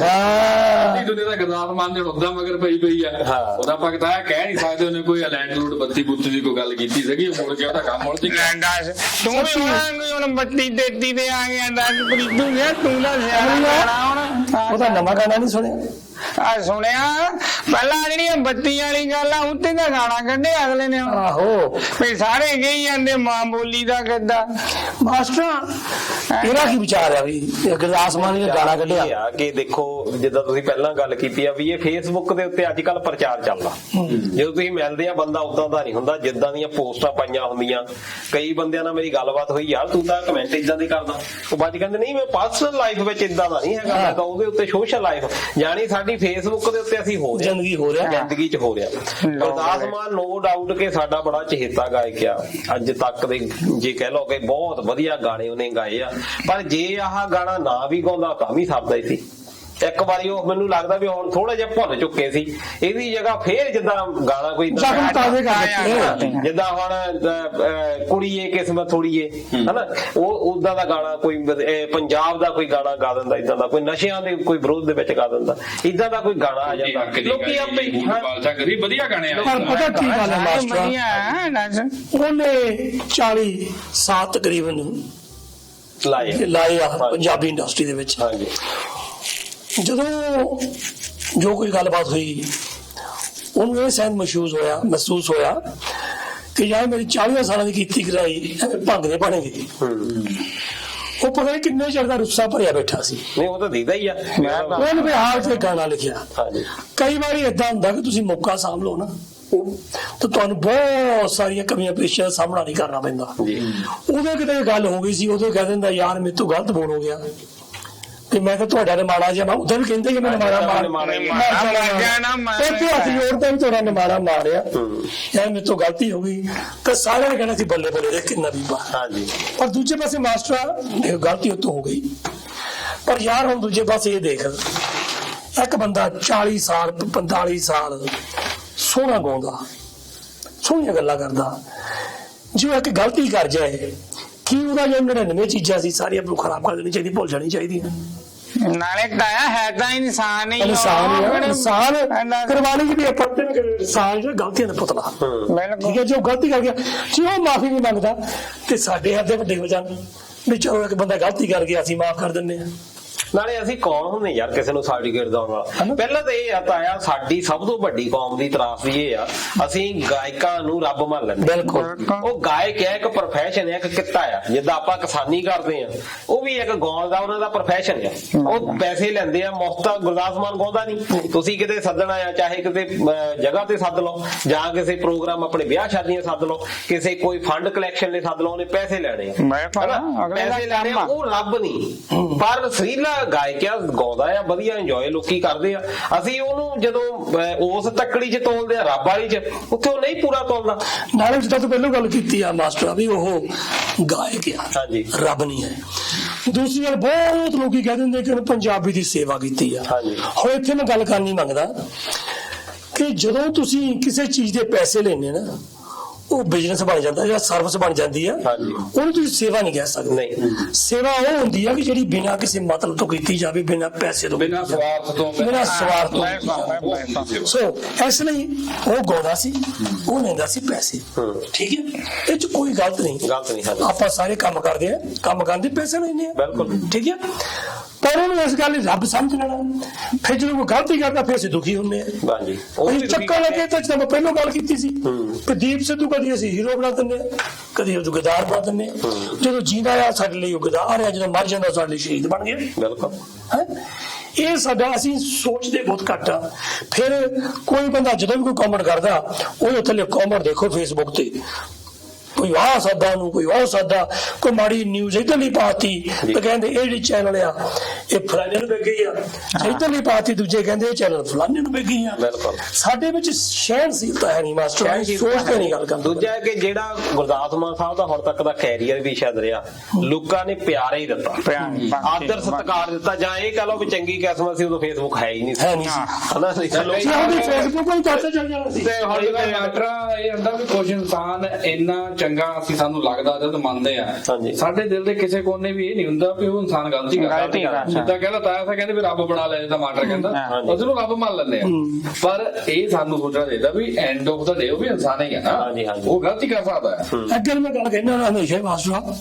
ਦੀ ਦੁਨੀਆ ਦਾ ਗੁਰਦਾਸ ਮਾਨ ਦੇ ਉਦਾਂ ਮਗਰ ਪਈ ਆ। ਉਹਦਾ ਭਗਤਾ ਕਹਿ ਨਹੀਂ ਸਕਦੇ ਉਹਨੇ ਕੋਈ ਲੈਂਡ ਰੂਟ ਬੱਤੀ ਬੁੱਤੀ ਦੀ ਕੋਈ ਗੱਲ ਕੀਤੀ ਸੀਗੀ, ਮੁੜ ਕੇ ਉਹਦਾ ਕੰਮ ਉਲਝ ਗਿਆ। ਤੂੰ ਵੀ ਹੁਣ ਬੱਤੀ ਦੇਤੀ ਤੇ ਆ ਗਿਆ ਦੱਸ ਪ੍ਰੀਤੂ ਗਿਆ ਤੂੰ ਨਾ ਸਿਆਣਾ ਹੁਣ। ਉਹਦਾ ਨਵਾਂ ਗਾਣਾ ਨਹੀਂ ਸੁਣਿਆ? ਆ ਸੁਣਿਆ ਪਹਿਲਾਂ ਜਿਹੜੀਆਂ ਬੱਤੀ ਵਾਲੀ ਗੱਲ ਆ ਉੱਤੇ ਦਾ ਗਾਣਾ ਕੱਢਿਆ ਅਗਲੇ ਨੇ। ਆਹੋ ਵੀ ਸਾਰੇ ਕਹੀ ਜਾਂਦੇ ਮਾਂ ਬੋਲੀ ਦਾ ਕਿੱਦਾਂ। ਮਾਸਟਰ ਇਹਦਾ ਕੀ ਵਿਚਾਰ ਆ ਵੀ ਗੁਰਦਾਸ ਮਾਨ ਨੇ ਗਾਣਾ ਕੱਢਿਆ? ਕਿ ਦੇਖੋ ਜਿੱਦਾਂ ਤੁਸੀਂ ਪਹਿਲਾਂ ਗੱਲ ਕੀਤੀ ਆ ਵੀ ਇਹ ਫੇਸਬੁੱਕ ਦੇ ਉੱਤੇ ਅੱਜ ਕੱਲ ਪ੍ਰਚਾਰ ਚੱਲਦਾ। ਜਦੋਂ ਤੁਸੀਂ ਮਿਲਦੇ ਆ ਬੰਦਾ ਉਦਾਂ ਦਾ ਨਹੀਂ ਹੁੰਦਾ, ਜਿੱਦਾਂ ਦੀਆਂ ਪੋਸਟਾਂ ਪਾਈਆਂ ਹੁੰਦੀਆਂ। ਕਈ ਬੰਦਿਆਂ ਨਾਲ ਮੇਰੀ ਗੱਲਬਾਤ ਹੋਈ, ਯਾਰ ਤੂੰ ਤਾਂ ਕਮੈਂਟ ਇਦਾਂ ਦੇ ਕਰਦਾ। ਉਹ ਬਾਅਦ ਕਹਿੰਦੇ ਨਹੀਂ ਮੈਂ ਪਰਸਨਲ ਲਾਈਫ ਵਿੱਚ ਇਦਾਂ ਦਾ ਨਹੀਂ ਹੈਗਾ, ਮੈਂ ਤਾਂ ਉਹਦੇ ਉੱਤੇ ਸੋਸ਼ਲ ਲਾਈਫ ਯਾਨੀ ਸਾਡੀ ਫੇਸਬੁੱਕ ਦੇ ਉੱਤੇ ਅਸੀਂ ਹੋ ਜ਼ਿੰਦਗੀ ਹੋ ਰਿਹਾ, ਜ਼ਿੰਦਗੀ ਚ ਹੋ ਰਿਹਾ। ਗੁਰਦਾਸ ਮਾਨ ਨੋ ਡਾਊਟ ਕਿ ਸਾਡਾ ਬੜਾ ਚਹੇਤਾ ਗਾਇਕ ਆ ਅੱਜ ਤੱਕ ਦੇ, ਜੇ ਕਹਿ ਲਓ ਕਿ ਬਹੁਤ ਵਧੀਆ ਗਾਣੇ ਉਹਨੇ ਗਾਏ ਆ। ਪਰ ਜੇ ਆਹ ਗਾਣਾ ਨਾ ਵੀ ਗਾਉਂਦਾ ਤਾਂ ਵੀ ਸਰਦਾ ਸੀ। ਇੱਕ ਵਾਰੀ ਉਹ ਮੈਨੂੰ ਲੱਗਦਾ ਵੀ ਹੁਣ ਥੋੜਾ ਜਿਹਾ ਭੁੱਲ ਚੁੱਕੇ ਸੀ, ਇਹਦੀ ਜਗ੍ਹਾ ਫੇਰ ਜਿੱਦਾਂ ਗਾਣਾ ਕੋਈ ਜਿੱਦਾਂ ਹੁਣ ਕੁੜੀਏ ਕਿਸਮਤ ਥੋੜੀਏ ਹਨਾ, ਉਹ ਉਦਾਂ ਦਾ ਗਾਣਾ ਕੋਈ ਪੰਜਾਬ ਦਾ ਕੋਈ ਗਾਣਾ ਗਾ ਦਿੰਦਾ, ਇਦਾਂ ਦਾ ਕੋਈ ਨਸ਼ਿਆਂ ਦੇ ਕੋਈ ਵਿਰੋਧ ਦੇ ਵਿੱਚ ਗਾ ਦਿੰਦਾ, ਇਦਾਂ ਦਾ ਕੋਈ ਗਾਣਾ ਆ ਜਾਂਦਾ। ਲੋਕੀ ਆਪੇ ਵਧੀਆ ਗਾਣੇ ਆ। ਪਰ ਪਤਾ ਕੀ ਗੱਲ ਹੈ ਮਾਸਟਰ, ਉਹਨੇ 40 ਸਾਲ ਤਕਰੀਬਨ ਲਾਏ ਆ ਪੰਜਾਬੀ ਇੰਡਸਟਰੀ ਦੇ ਵਿੱਚ। ਜਦੋਂ ਜੋ ਕੋਈ ਗੱਲਬਾਤ ਹੋਈ ਉਹਨੂੰ ਇਹ ਸਹਿਮ ਮਹਿਸੂਸ ਹੋਇਆ ਕਿ ਯਾਰ ਮੇਰੀ 40 ਸਾਲਾਂ ਦੀ ਕੀਤੀ ਕਰਾਈ ਭੰਗ ਦੇ ਬਣੇਗੀ। ਉਹ ਪਤਾ ਨਹੀਂ ਕਿੰਨੇ ਚਿਰ ਦਾ ਰੁੱਸਾ ਭਰਿਆ ਬੈਠਾ ਸੀ। ਨਹੀਂ ਉਹ ਤਾਂ ਦੀਦਾ ਹੀ ਆ। ਉਹਨੇ ਬਿਹਾਰ ਚ ਗਾਣਾ ਲਿਖਿਆ। ਕਈ ਵਾਰੀ ਏਦਾਂ ਹੁੰਦਾ ਕਿ ਤੁਸੀਂ ਮੌਕਾ ਸਾਂਭ ਲਓ ਨਾ ਤਾਂ ਤੁਹਾਨੂੰ ਬਹੁਤ ਸਾਰੀਆਂ ਕਮੀਆਂ ਪੇਸ਼ੀਆਂ ਦਾ ਸਾਹਮਣਾ ਨਹੀਂ ਕਰਨਾ ਪੈਂਦਾ। ਉਦੋਂ ਕਿਤੇ ਗੱਲ ਹੋ ਗਈ ਸੀ, ਉਦੋਂ ਕਹਿ ਦਿੰਦਾ ਯਾਰ ਮੇਰੇ ਤੋਂ ਗਲਤ ਬੋਲ ਹੋ ਗਿਆ ਕਿ ਮੈਂ ਤਾਂ ਤੁਹਾਡਾ ਨਿਮਾਣਾ ਜਿਹਾ। ਮੈਂ ਉਦੋਂ ਵੀ ਕਹਿੰਦੇ ਕਿ ਮੈਂ ਨਿਮਾਣਾ ਹੱਥ ਜੋੜਦਾ ਵੀ ਤੁਹਾਡਾ ਨਿਮਾਣਾ ਮਾਰਿਆ ਯਾਰ ਮੇਰੇ ਤੋਂ ਗਲਤੀ ਹੋ ਗਈ। ਤਾਂ ਸਾਰਿਆਂ ਨੇ ਕਹਿਣਾ ਸੀ ਬੱਲੇ ਬੱਲੇ ਦੇ ਕਿੰਨਾ ਬੀਬਾ। ਪਰ ਦੂਜੇ ਪਾਸੇ ਮਾਸਟਰ ਗਲਤੀ ਉੱਤੋਂ ਹੋ ਗਈ। ਪਰ ਯਾਰ ਹੁਣ ਦੂਜੇ ਪਾਸੇ ਇਹ ਦੇਖ, ਇੱਕ ਬੰਦਾ 40 ਸਾਲ 45 ਸਾਲ ਸੋਹਣਾ ਗਾਉਂਦਾ, ਸੋਹਣੀਆਂ ਗੱਲਾਂ ਕਰਦਾ, ਜੇ ਇੱਕ ਗਲਤੀ ਕਰ ਜਾਏ ਕੀ ਉਹਦਾ ਜੋ 99 ਚੀਜ਼ਾਂ ਸੀ ਸਾਰੀਆਂ ਨੂੰ ਖਰਾਬ ਕਰ ਦੇਣੀ ਚਾਹੀਦੀ, ਭੁੱਲ ਜਾਣੀ ਚਾਹੀਦੀ। ਨਾਲੇ ਤਾਇਆ ਹੈ ਤਾਂ ਇਨਸਾਨ ਹੀ, ਇਨਸਾਨ ਕੁਰਬਾਨੀ ਚ ਵੀ ਇਨਸਾਨ ਜਿਹੜਾ ਗਲਤੀਆਂ ਦਾ ਪੁਤਲਾ। ਠੀਕ ਹੈ, ਜੋ ਗਲਤੀ ਕਰ ਗਿਆ ਜੇ ਉਹ ਮਾਫੀ ਨਹੀਂ ਮੰਗਦਾ ਤੇ ਸਾਡੇ ਹੱਥ ਦੇ ਵੱਡੇ ਹੋ ਜਾਣ ਵੀ ਚਲੋ ਇੱਕ ਬੰਦਾ ਗਲਤੀ ਕਰ ਗਿਆ ਅਸੀਂ ਮਾਫ ਕਰ ਦਿੰਦੇ ਹਾਂ। ਨਾਲੇ ਅਸੀਂ ਕੌਣ ਹੁੰਦੇ ਯਾਰ ਕਿਸੇ ਨੂੰ ਸਰਟੀਫਿਕੇਟ ਦੇਣ ਵਾਲਾ। ਪਹਿਲਾਂ ਤਾਂ ਇਹ ਆਇਆ ਸਾਡੀ ਸਭ ਤੋਂ ਵੱਡੀ ਕੌਮ ਦੀ ਤਰਾਸਦੀ ਇਹ ਆ, ਅਸੀਂ ਗਾਇਕਾਂ ਨੂੰ ਰੱਬ ਮੰਨ ਲੈਂਦੇ। ਬਿਲਕੁਲ, ਉਹ ਗਾਇਕ ਹੈ, ਇੱਕ ਪ੍ਰੋਫੈਸ਼ਨ ਹੈ, ਇੱਕ ਕਿੱਤਾ ਆ। ਜਿੱਦਾਂ ਆਪਾਂ ਕਿਸਾਨੀ ਕਰਦੇ ਆ, ਉਹ ਵੀ ਇੱਕ ਗਾਉਣ ਦਾ ਉਹਨਾਂ ਦਾ ਪ੍ਰੋਫੈਸ਼ਨ ਹੈ। ਉਹ ਪੈਸੇ ਲੈਂਦੇ ਆ ਮੁਫਤ। ਗੁਰਦਾਸ ਮਾਨ ਗਾਉਂਦਾ ਨਹੀਂ। ਤੁਸੀਂ ਕਿਤੇ ਸੱਦਣਾ ਆ, ਚਾਹੇ ਕਿਤੇ ਜਗ੍ਹਾ ਤੇ ਸੱਦ ਲਓ ਜਾਂ ਕਿਸੇ ਪ੍ਰੋਗਰਾਮ ਆਪਣੇ ਵਿਆਹ ਸ਼ਾਦੀਆਂ ਸੱਦ ਲਓ, ਕਿਸੇ ਕੋਈ ਫੰਡ ਕਲੈਕਸ਼ਨ ਲਈ ਸੱਦ ਲਓ, ਉਹਨੇ ਪੈਸੇ ਲੈਣੇ ਆ। ਪੈਸੇ ਲੈਣੇ ਆ, ਉਹ ਰੱਬ ਨਹੀਂ। ਪਰ ਸਰੀਲਾ ਗਾਇਕ ਆ, ਗਾਉਂਦਾ ਆ, ਵਧੀਆ ਇੰਜੋਏ ਲੋਕੀ ਕਰਦੇ ਆ। ਅਸੀਂ ਉਹਨੂੰ ਜਦੋਂ ਉਸ ਤੱਕੜੀ ਚ ਤੋਲਦੇ ਆ ਰੱਬ ਵਾਲੀ ਚ, ਉੱਥੇ ਉਹ ਨਹੀਂ ਪੂਰਾ ਤੋਲਦਾ। ਨਾਲੇ ਜਿੱਦਾਂ ਤੂੰ ਪਹਿਲਾਂ ਗੱਲ ਕੀਤੀ ਆ ਮਾਸਟਰ ਵੀ ਉਹ ਗਾਇਕ ਆ, ਰੱਬ ਨਹੀਂ ਹੈ। ਦੂਸਰੀ ਗੱਲ ਬਹੁਤ ਲੋਕੀ ਕਹਿ ਦਿੰਦੇ ਕਿ ਉਹਨੇ ਪੰਜਾਬੀ ਦੀ ਸੇਵਾ ਕੀਤੀ ਆ। ਹੁਣ ਇੱਥੇ ਮੈਂ ਗੱਲ ਕਰਨੀ ਮੰਗਦਾ ਕਿ ਜਦੋਂ ਤੁਸੀਂ ਕਿਸੇ ਚੀਜ਼ ਦੇ ਪੈਸੇ ਲੈਣੇ ਨਾ, ਉਹ ਬਿਜ਼ਨਸ ਬਣ ਜਾਂਦਾ ਜਾਂ ਸਰਵਿਸ ਬਣ ਜਾਂਦੀ ਆ, ਉਹਨੂੰ ਤੁਸੀਂ ਸੇਵਾ ਨਹੀਂ ਕਹਿ ਸਕਦੇ। ਨਹੀਂ, ਸੇਵਾ ਉਹ ਹੁੰਦੀ ਆ ਕਿ ਜਿਹੜੀ ਬਿਨਾਂ ਕਿਸੇ ਮਤਲਬ ਤੋਂ ਕੀਤੀ ਜਾਵੇ, ਬਿਨਾਂ ਪੈਸੇ ਤੋਂ, ਬਿਨਾਂ ਸਵਾਰਥ ਤੋਂ। ਸੋ ਇਸ ਲਈ ਉਹ ਗਾਉਂਦਾ ਸੀ, ਉਹ ਲੈਂਦਾ ਸੀ ਪੈਸੇ, ਠੀਕ ਹੈ, ਇਹ ਚ ਕੋਈ ਗਲਤ ਨਹੀਂ। ਆਪਾਂ ਸਾਰੇ ਕੰਮ ਕਰਦੇ ਆ, ਕੰਮ ਕਰਨ ਦੇ ਪੈਸੇ ਲੈਂਦੇ ਆ, ਬਿਲਕੁਲ ਠੀਕ ਹੈ। ਪਰ ਉਹਨੂੰ ਇਸ ਗੱਲ ਰੱਬ ਸਮਝ ਲੈਣਾ। ਫਿਰ ਜਦੋਂ ਉਹ ਗਲਤੀ ਕਰਦਾ ਫਿਰ ਅਸੀਂ ਦੁਖੀ ਹੁੰਦੇ ਆ। ਅਸੀਂ ਚੱਕਰ ਲੱਗੇ ਤਾਂ ਜਦੋਂ ਪਹਿਲਾਂ ਗੱਲ ਕੀਤੀ ਸੀ, ਪ੍ਰਦੀਪ ਸਿੱਧੂ ਕਦੀ ਅਸੀਂ ਹੀਰੋ ਬਣਾ ਦਿੰਦੇ ਆ, ਕਦੀ ਉਹ ਗੁਦਾਰ ਬਣਾ ਦਿੰਦੇ ਆ। ਜਦੋਂ ਜੀਂਦਾ ਆ ਸਾਡੇ ਲਈ ਉਹ ਗੁਦਾਰ ਆ, ਜਦੋਂ ਮਰ ਜਾਂਦਾ ਸਾਡੇ ਲਈ ਸ਼ਹੀਦ ਬਣ ਗਿਆ। ਬਿਲਕੁਲ ਇਹ ਸਾਡਾ ਅਸੀਂ ਸੋਚਦੇ ਬਹੁਤ ਘੱਟ ਆ। ਫਿਰ ਕੋਈ ਬੰਦਾ ਜਦੋਂ ਵੀ ਕੋਈ ਕਮੈਂਟ ਕਰਦਾ, ਉਹਦੇ ਥੱਲੇ ਕਮੈਂਟ ਦੇਖੋ ਫੇਸਬੁੱਕ ਤੇ, ਕੋਈ ਆਹ ਸਾਦਾ ਨੂੰ, ਕੋਈ ਉਹ ਸਾਦਾ, ਕੋਈ ਮਾੜੀ ਨਿਊਜ਼ ਇੱਧਰ ਨਹੀਂ ਪਾਤੀ ਤੇ ਕਹਿੰਦੇ ਇਹ ਜਿਹੜੀ ਚੈਨਲ ਆ ਇਹ ਫਲਾਣੇ ਨੂੰ ਵਿਕ ਗਈ ਆ, ਇੱਧਰ ਨਹੀਂ ਪਾਤੀ ਦੂਜੇ ਕਹਿੰਦੇ ਇਹ ਚੈਨਲ ਫਲਾਣੇ ਨੂੰ ਵਿਕ ਗਈ ਆ। ਸਾਡੇ ਵਿੱਚ ਸਹਿਣਸ਼ੀਲਤਾ ਹੈ ਨਹੀਂ ਮਾਸਟਰ, ਸੋਚਦੇ ਨਹੀਂ ਗੱਲ ਕਰਦੇ। ਦੂਜਾ ਕਿ ਜਿਹੜਾ ਗੁਰਦਾਸ ਮਾਨ ਸਾਹਿਬ ਦਾ ਹੁਣ ਤੱਕ ਦਾ ਕੈਰੀਅਰ ਵੀ ਛੱਡ ਰਿਹਾ, ਲੋਕਾਂ ਨੇ ਪਿਆਰ ਹੀ ਦਿੱਤਾ, ਆਦਰ ਸਤਿਕਾਰ ਦਿੱਤਾ, ਜਾਂ ਇਹ ਕਹ ਲਓ ਵੀ ਚੰਗੀ ਕਿਸਮਤ ਸੀ ਉਦੋਂ ਫੇਸਬੁੱਕ ਹੈ ਹੀ ਨਹੀਂ ਹਨਾ। ਫੇਸਬੁੱਕ ਕੋਈ ਚੱਲ ਜਾਣਾ ਸੀ। ਤੇ ਹੁਣ ਮੈਟਰ ਇਹ ਹੁੰਦਾ ਵੀ ਕੁਝ ਇਨਸਾਨ ਇੰਨਾ ਚੰਗਾ ਅਸੀਂ ਸਾਨੂੰ ਲੱਗਦਾ ਜਦ ਮੰਨਦੇ ਆ, ਸਾਡੇ ਦਿਲ ਦੇ ਕਿਸੇ ਕੋਨੇ ਵੀ ਇਹ ਨਹੀਂ ਹੁੰਦਾ ਵੀ ਉਹ ਇਨਸਾਨ ਗਲਤੀ ਕਰਦਾ। ਜਿੱਦਾਂ ਕਹਿੰਦਾ ਤਾਇਆ ਸਾਹਿਬ ਕਹਿੰਦੇ ਵੀ ਰੱਬ ਬਣਾ ਲਿਆ, ਜਿੱਦਾਂ ਮਾਟਰ ਕਹਿੰਦਾ ਅਸੀਂ ਨੂੰ ਰੱਬ ਮੰਨ ਲੈਂਦੇ ਆ, ਪਰ ਇਹ ਸਾਨੂੰ ਸੋਚਣਾ ਚਾਹੀਦਾ ਵੀ ਐਂਡ ਆਫ ਦਾ ਡੇ ਉਹ ਵੀ ਇਨਸਾਨ ਹੀ ਹੈ ਨਾ, ਉਹ ਗਲਤੀ ਕਰ ਸਕਦਾ ਹੈ। ਅੱਗੇ ਮੈਂ ਗੱਲ ਕਹਿੰਦਾ ਹਮੇਸ਼ਾ ਮਾਸਟਰ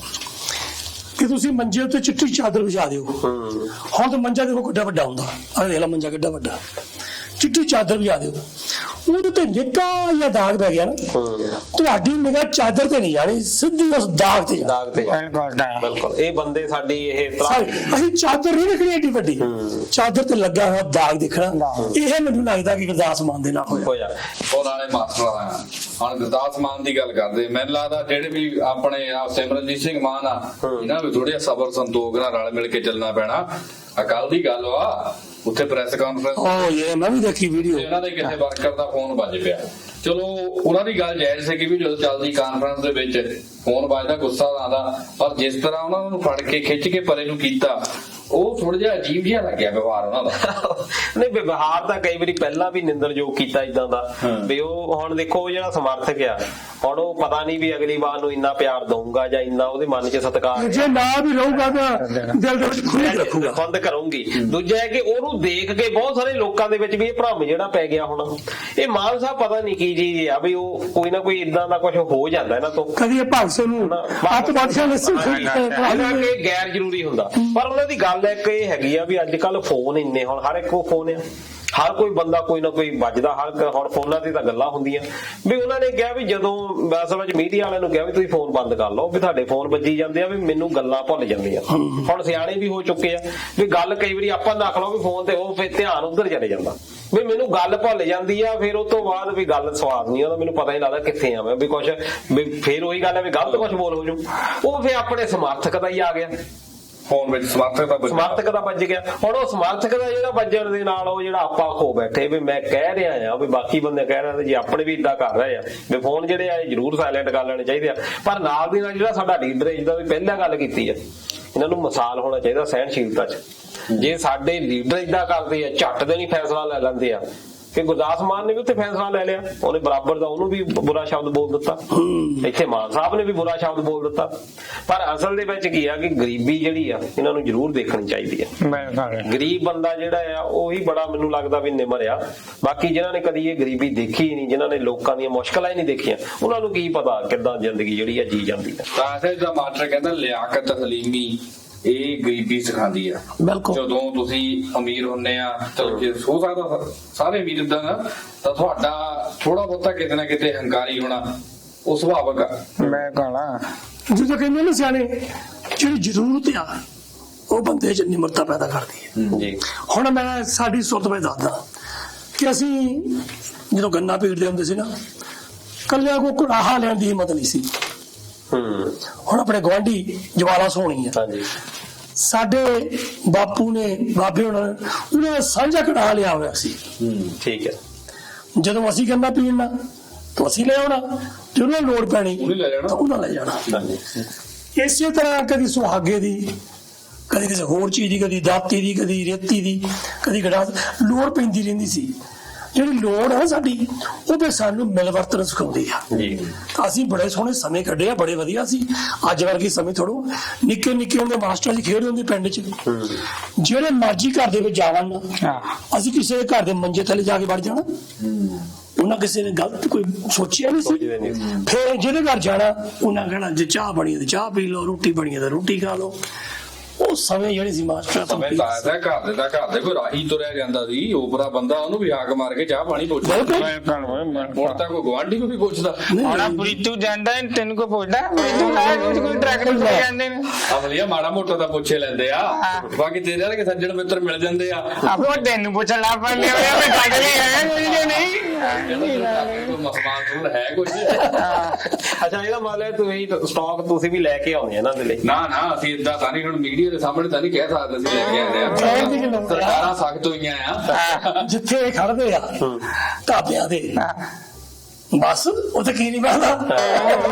ਕਿ ਤੁਸੀਂ ਮੰਜੇ ਉੱਤੇ ਚਿੱਟੀ ਚਾਦਰ ਵਿਛਾ ਦਿਓ। ਹੁਣ ਤਾਂ ਮੰਜਾ ਦੇਖੋ ਕਿੱਡਾ ਵੱਡਾ ਹੁੰਦਾ, ਆਹ ਦੇਖ ਲਾ ਮੰਜਾ ਕਿੱਡਾ ਵੱਡਾ, ਚਿੱਟੀ ਚਾਦਰ ਵਿਛਾ ਦਿਓ, ਉਹਦੇ ਤੇ ਨਿੱਕਾ ਜਿਹਾ ਦਾਗ ਪੈ ਗਿਆ ਨਾ, ਤੁਹਾਡੀ ਨਿਗਾਹ ਚਾਦਰ ਤੇ ਨਹੀਂ ਜਾਣੀ, ਸਿੱਧੀ ਉਸ ਦਾਗ ਤੇ। ਬਿਲਕੁਲ ਇਹ ਬੰਦੇ ਸਾਡੀ ਇਹ ਅਸੀਂ ਚਾਦਰ ਨਹੀਂ ਰੱਖਣੀ ਏਡੀ ਵੱਡੀ, ਚਾਦਰ ਤੇ ਲੱਗਾ ਹੋਇਆ ਦਾਗ ਦੇਖਣਾ। ਇਹ ਮੈਨੂੰ ਲੱਗਦਾ ਕਿ ਗੁਰਦਾਸ ਮਾਨ ਦੇ ਨਾਲ ਹੋਇਆ। ਉਹ ਨਾਲੇ ਮਾਸਟਰ ਆ ਹੁਣ ਗੁਰਦਾਸ ਮਾਨ ਦੀ ਗੱਲ ਕਰਦੇ, ਮੈਨੂੰ ਲੱਗਦਾ ਜਿਹੜੇ ਵੀ ਆਪਣੇ ਸਿਮਰਨਜੀਤ ਸਿੰਘ ਮਾਨ ਆ, ਇਹਨਾਂ ਨੂੰ ਥੋੜਾ ਸਬਰ ਸੰਤੋਖ ਨਾਲ ਰਲ ਮਿਲ ਕੇ ਚੱਲਣਾ ਪੈਣਾ। ਅਕਾਲ ਦੀ ਗੱਲ ਆ, ਉੱਥੇ ਪ੍ਰੈਸ ਕਾਨਫਰੰਸ ਮੈਂ ਵੀ ਦੇਖੀ ਵੀਡੀਓ, ਇਹਨਾਂ ਦੇ ਕਿਸੇ ਵਰਕਰ ਦਾ ਫੋਨ ਵੱਜ ਪਿਆ। ਚਲੋ ਉਹਨਾਂ ਦੀ ਗੱਲ ਜਾਇਜ਼ ਸੀ ਕਿ ਵੀ ਜਦੋਂ ਚੱਲਦੀ ਕਾਨਫਰੰਸ ਦੇ ਵਿੱਚ ਫੋਨ ਵੱਜਦਾ, ਗੁੱਸਾ ਆਉਂਦਾ, ਪਰ ਜਿਸ ਤਰ੍ਹਾਂ ਉਹਨਾਂ ਨੂੰ ਫੜ ਕੇ ਖਿੱਚ ਕੇ ਪਰੇ ਨੂੰ ਕੀਤਾ, ਉਹ ਥੋੜਾ ਜਿਹਾ ਅਜੀਬ ਜਿਹਾ ਲੱਗਿਆ ਵਿਵਹਾਰ ਉਹਨਾਂ ਦਾ। ਨਹੀਂ ਵਿਵਹਾਰ ਤਾਂ ਕਈ ਵਾਰੀ ਪਹਿਲਾਂ ਵੀ ਨਿੰਦਰਯੋਗ ਕੀਤਾ ਇਦਾਂ ਦਾ ਵੀ ਉਹ ਹੁਣ ਦੇਖੋ ਜਿਹੜਾ ਸਮਰਥਕ ਆ, ਹੁਣ ਉਹ ਪਤਾ ਨਹੀਂ ਵੀ ਅਗਲੀ ਵਾਰ ਨੂੰ ਇੰਨਾ ਪਿਆਰ ਦਊਗਾ ਜਾਂ ਇੰਨਾ ਉਹਦੇ ਮਨ 'ਚ ਸਤਿਕਾਰ, ਜੇ ਨਾ ਵੀ ਰਹੂਗਾ ਤਾਂ ਦਿਲ ਦੇ ਵਿੱਚ ਖੁਦ ਰੱਖੂਗਾ, ਬੰਦ ਕਰੂੰਗੀ। ਦੂਜਾ ਹੈ ਕਿ ਉਹਨੂੰ ਦੇਖ ਕੇ ਬਹੁਤ ਸਾਰੇ ਲੋਕਾਂ ਦੇ ਵਿੱਚ ਵੀ ਇਹ ਭਰਮ ਜਿਹੜਾ ਪੈ ਗਿਆ ਹੁਣ, ਇਹ ਮਾਨ ਸਾਹਿਬ ਪਤਾ ਨਹੀਂ ਕੀ ਚੀਜ਼ ਆ ਵੀ ਉਹ ਕੋਈ ਨਾ ਕੋਈ ਇਦਾਂ ਦਾ ਕੁਝ ਹੋ ਜਾਂਦਾ ਇਹਨਾਂ ਤੋਂ। ਕਦੀ ਇਹ ਭਾਗਸੇ ਨੂੰ ਅੱਤਵਾਦੀਆਂ ਨੇ ਗੈਰ ਜ਼ਰੂਰੀ ਹੁੰਦਾ, ਪਰ ਉਹਨਾਂ ਦੀ ਗੱਲ ਇੱਕ ਇਹ ਹੈਗੀ ਆ ਵੀ ਅੱਜ ਕੱਲ ਫੋਨ ਇੰਨੇ, ਹੁਣ ਹਰ ਇੱਕ ਕੋਲ ਫੋਨ ਆ, ਹਰ ਕੋਈ ਬੰਦਾ ਕੋਈ ਨਾ ਕੋਈ ਵੱਜਦਾ, ਹੁਣ ਫੋਨਾਂ ਤੇ ਤਾਂ ਗੱਲਾਂ ਹੁੰਦੀਆਂ ਵੀ ਉਹਨਾਂ ਨੇ ਕਿਹਾ ਵੀ ਜਦੋਂ ਅਸਲ ਵਿੱਚ ਮੀਡੀਆ ਵਾਲਿਆਂ ਨੂੰ ਕਿਹਾ ਵੀ ਤੁਸੀਂ ਫੋਨ ਬੰਦ ਕਰ ਲਓ, ਵੀ ਤੁਹਾਡੇ ਫੋਨ ਵੱਜੀ ਜਾਂਦੇ ਆ, ਵੀ ਮੈਨੂੰ ਗੱਲਾਂ ਭੁੱਲ ਜਾਂਦੀਆਂ। ਹੁਣ ਸਿਆਣੇ ਵੀ ਹੋ ਚੁੱਕੇ ਆ ਵੀ ਗੱਲ ਕਈ ਵਾਰੀ ਆਪਾਂ ਰੱਖ ਲਓ ਵੀ ਫੋਨ ਤੇ, ਉਹ ਫਿਰ ਧਿਆਨ ਉੱਧਰ ਚਲੇ ਜਾਂਦਾ ਵੀ ਮੈਨੂੰ ਗੱਲ ਭੁੱਲ ਜਾਂਦੀ ਆ, ਫਿਰ ਉਸ ਤੋਂ ਬਾਅਦ ਵੀ ਗੱਲ ਸਵਾਦ ਨਹੀਂ ਆਉਂਦਾ, ਮੈਨੂੰ ਪਤਾ ਹੀ ਲੱਗਦਾ ਕਿੱਥੇ ਆ ਮੈਂ, ਵੀ ਕੁਛ ਵੀ ਫਿਰ ਉਹੀ ਗੱਲ ਹੈ ਵੀ ਗਲਤ ਕੁਛ ਬੋਲ ਹੋ ਜੂ, ਉਹ ਫਿਰ ਆਪਣੇ ਸਮਰਥਕ ਦਾ ਹੀ ਆ ਗਿਆ ਫੋਨ ਵਿੱਚ, ਸਮਰਥਕ ਦਾ ਵੱਜ ਗਿਆ। ਹੁਣ ਉਹ ਸਮਰਥਕ ਦਾ ਜਿਹੜਾ ਵੱਜਣ ਦੇ ਨਾਲ ਉਹ ਜਿਹੜਾ ਆਪਾਂ ਖੋ ਬੈਠੇ ਵੀ ਮੈਂ ਕਹਿ ਰਿਹਾ ਆ ਵੀ ਬਾਕੀ ਬੰਦੇ ਕਹਿ ਰਹੇ ਜੇ ਆਪਣੇ ਵੀ ਇਦਾਂ ਕਰ ਰਹੇ ਆ ਵੀ ਫੋਨ ਜਿਹੜੇ ਆ ਜ਼ਰੂਰ ਸਾਇਲੈਂਟ ਕਰ ਲੈਣੇ ਚਾਹੀਦੇ ਆ, ਪਰ ਨਾਲ ਦੀ ਨਾਲ ਜਿਹੜਾ ਸਾਡਾ ਲੀਡਰ ਹੈ ਜਿਹਦਾ ਵੀ ਪਹਿਲਾਂ ਗੱਲ ਕੀਤੀ ਆ, ਇਹਨਾਂ ਨੂੰ ਮਿਸਾਲ ਹੋਣਾ ਚਾਹੀਦਾ ਸਹਿਣਸ਼ੀਲਤਾ 'ਚ। ਜੇ ਸਾਡੇ ਲੀਡਰ ਇਦਾਂ ਕਰਦੇ ਆ, ਝੱਟ ਦੇ ਨਹੀਂ ਫੈਸਲਾ ਲੈ ਲੈਂਦੇ ਆ, ਕਿ ਗੁਰਦਾਸ ਮਾਨ ਨੇ ਵੀ ਉੱਥੇ ਫੈਸਲਾ ਲੈ ਲਿਆ, ਉਹਨੇ ਬਰਾਬਰ ਦਾ ਉਹਨੂੰ ਵੀ ਬੁਰਾ ਸ਼ਬਦ ਬੋਲ ਦਿੱਤਾ, ਇੱਥੇ ਮਾਨ ਸਾਹਿਬ ਨੇ ਵੀ ਬੁਰਾ ਸ਼ਬਦ ਬੋਲ ਦਿੱਤਾ। ਪਰ ਅਸਲ ਦੇ ਵਿੱਚ ਕੀ ਆ ਕਿ ਗਰੀਬੀ ਜਿਹੜੀ ਆ ਇਹਨਾਂ ਨੂੰ ਜ਼ਰੂਰ ਦੇਖਣੀ ਚਾਹੀਦੀ ਆ। ਗਰੀਬ ਬੰਦਾ ਜਿਹੜਾ ਆ ਉਹੀ ਬੜਾ ਮੈਨੂੰ ਲੱਗਦਾ ਵੀ ਨਿਮਰ ਆ, ਬਾਕੀ ਜਿਨ੍ਹਾਂ ਨੇ ਕਦੀ ਇਹ ਗਰੀਬੀ ਦੇਖੀ ਹੀ ਨਹੀਂ, ਜਿਨ੍ਹਾਂ ਨੇ ਲੋਕਾਂ ਦੀਆਂ ਮੁਸ਼ਕਲਾਂ ਹੀ ਨਹੀਂ ਦੇਖੀਆਂ, ਉਹਨਾਂ ਨੂੰ ਕੀ ਪਤਾ ਕਿੱਦਾਂ ਜ਼ਿੰਦਗੀ ਜਿਹੜੀ ਆ ਜੀ ਜਾਂਦੀ ਆ। ਤਾਂ ਮਾਸਟਰ ਕਹਿੰਦਾ ਲਿਆਕਤ ਹਲੀਮੀ ਇਹ ਗਰੀਬੀ ਸਿਖਾਉਂਦੀ ਆ। ਜਦੋਂ ਤੁਸੀਂ ਅਮੀਰ ਹੁੰਨੇ ਆ, ਚਲੋ ਜੇ ਹੋ ਸਕਦਾ ਸਾਰੇ ਅਮੀਰ ਇਦਾਂ ਨਾ, ਤਾਂ ਤੁਹਾਡਾ ਥੋੜਾ ਬਹੁਤਾ ਕਿਤੇ ਨਾ ਕਿਤੇ ਹੰਕਾਰੀ ਹੋਣਾ ਉਹ ਸੁਭਾਵਕ ਆ। ਮੈਂ ਕਹਣਾ ਜਦੋਂ ਕਹਿੰਦੇ ਨਾ ਸਿਆਣੇ ਜਿਹੜੀ ਜ਼ਰੂਰਤ ਆ ਉਹ ਬੰਦੇ 'ਚ ਨਿਮਰਤਾ ਪੈਦਾ ਕਰਦੀ ਹੈ ਜੀ। ਹੁਣ ਮੈਂ ਸਾਡੀ ਸੁਰਤ ਵਿੱਚ ਦੱਸਦਾ ਕਿ ਅਸੀਂ ਜਦੋਂ ਗੰਨਾ ਪੀੜਦੇ ਹੁੰਦੇ ਸੀ ਨਾ, ਕੱਲਿਆਂ ਕੋ ਕੜਾਹਾ ਲੈਣ ਦੀ ਹਿੰਮਤ ਨਹੀਂ ਸੀ। ਹੁਣ ਆਪਣੇ ਗੁਆਂਢੀ ਜਵਾਲਾ ਸੋਹਣੀ ਆ, ਸਾਡੇ ਬਾਪੂ ਨੇ ਬਾਬੇ ਉਹਨਾਂ ਸਾਂਝਾ ਕੜਾਹਾ ਲਿਆ ਹੋਇਆ ਸੀ, ਠੀਕ ਹੈ। ਜਦੋਂ ਅਸੀਂ ਗੰਨਾ ਪੀਣਾ ਤਾਂ ਅਸੀਂ ਲੈ ਆਉਣਾ, ਜੇ ਉਹਨਾਂ ਲੋੜ ਪੈਣੀ ਤਾਂ ਉਹਨਾਂ ਲੈ ਜਾਣਾ। ਇਸੇ ਤਰ੍ਹਾਂ ਕਦੀ ਸੁਹਾਗੇ ਦੀ, ਕਦੀ ਕਿਸੇ ਹੋਰ ਚੀਜ਼ ਦੀ, ਕਦੀ ਦਾਤੀ ਦੀ, ਕਦੀ ਰੇਤੀ ਦੀ, ਕਦੀ ਗੜਾਸ ਲੋੜ ਪੈਂਦੀ ਰਹਿੰਦੀ ਸੀ। ਜਿਹੜੀ ਲੋੜ ਹੈ ਸਾਡੀ ਉਹ ਤੇ ਸਾਨੂੰ ਮਿਲਵਰਤਨ ਸਿਖਾਉਂਦੀ ਆ ਜੀ। ਅਸੀਂ ਬੜੇ ਸੋਹਣੇ ਸਮੇਂ ਕੱਢੇ ਆ, ਬੜੇ ਵਧੀਆ ਸੀ। ਅੱਜ ਵਰਗੇ ਸਮੇਂ ਥੋੜੋ, ਨਿੱਕੇ ਨਿੱਕੇ ਹੁੰਦੇ ਮਾਸਟਰ ਜੀ ਖੇਡਦੇ ਹੁੰਦੇ ਪਿੰਡ 'ਚ, ਜਿਹੜੇ ਮਰਜ਼ੀ ਘਰ ਦੇ ਵਿੱਚ ਜਾਵਣ, ਅਸੀਂ ਕਿਸੇ ਦੇ ਘਰ ਦੇ ਮੰਜੇ ਥੱਲੇ ਜਾ ਕੇ ਵੜ ਜਾਣਾ, ਉਹਨਾਂ ਕਿਸੇ ਨੇ ਗਲਤ ਕੋਈ ਸੋਚਿਆ ਨਹੀਂ ਸੀ। ਫਿਰ ਜਿਹਦੇ ਘਰ ਜਾਣਾ ਉਹਨਾਂ ਕਹਿਣਾ ਜੇ ਚਾਹ ਬਣੀ ਤੇ ਚਾਹ ਪੀ ਲਓ, ਰੋਟੀ ਬਣੀ ਤਾਂ ਰੋਟੀ ਖਾ ਲਓ। ਉਹ ਸਮੇਂ ਜਿਹੜੇ ਸੀ ਮਾਸਟਰ ਸਮੇਂ ਤਾਂ ਆਇਆ ਘਰ ਦੇ ਕੋਈ ਰਾਹੀ ਤੁਰਿਆ ਜਾਂਦਾ ਸੀ, ਓਪਰਾ ਬੰਦਾ ਉਹਨੂੰ ਵੀ ਹਾਕ ਮਾਰ ਕੇ ਚਾਹ ਪਾਣੀ ਪੁੱਛਦਾ। ਹੁਣ ਤਾਂ ਕੋਈ ਗੁਆਂਢੀ ਨੂੰ ਵੀ ਪੁੱਛਦਾ। ਹੁਣ ਪ੍ਰੀਤੂ ਜਾਂਦਾ ਤੈਨੂੰ ਕੋਈ ਪੁੱਛਦਾ? ਪ੍ਰੀਤੂ ਨਾਲ ਕੋਈ ਟਰੈਕਟਰ ਤੇ ਜਾਂਦੇ ਨੇ ਅਮਲੀਆ ਮਾੜਾ ਮੋਟਾ ਤਾਂ ਪੁੱਛੇ ਲੈਂਦੇ ਆ, ਬਾਕੀ ਤੇਰੇ ਵਾਲੇ ਸੱਜਣ ਮਿੱਤਰ ਮਿਲ ਜਾਂਦੇ ਆ। ਆਪੋ ਤੈਨੂੰ ਪੁੱਛਣ ਲੱਗ ਪੈਂਦੇ ਹੋਏ ਕੱਢ ਲਈ ਹੈ ਕੋਈ ਨਹੀਂ ਮਸਮਾਨ ਹੈ ਕੁਝ। ਅੱਛਾ, ਇਹਦਾ ਮਤਲਬ ਤੁਸੀਂ ਸਟਾਕ ਤੁਸੀਂ ਵੀ ਲੈ ਕੇ ਆਉਂਦੇ ਇਹਨਾਂ ਦੇ ਲਈ? ਨਾ ਅਸੀਂ ਏਦਾਂ ਤਾਂ ਨਹੀਂ, ਹੁਣ ਮੀਡੀਆ ਦੇ ਸਾਹਮਣੇ ਤਾਂ ਨਹੀਂ ਕਹਿ ਸਕਦੇ ਅਸੀਂ ਲੈ ਕੇ ਆਏ ਆ। ਸਰਕਾਰਾਂ ਸਖਤ ਹੋਈਆਂ ਆ, ਜਿੱਥੇ ਖੜਦੇ ਆ ਢਾਬਿਆਂ ਦੇ, ਬਸ ਉੱਥੇ ਕੀ ਨਹੀਂ ਬਣਦਾ।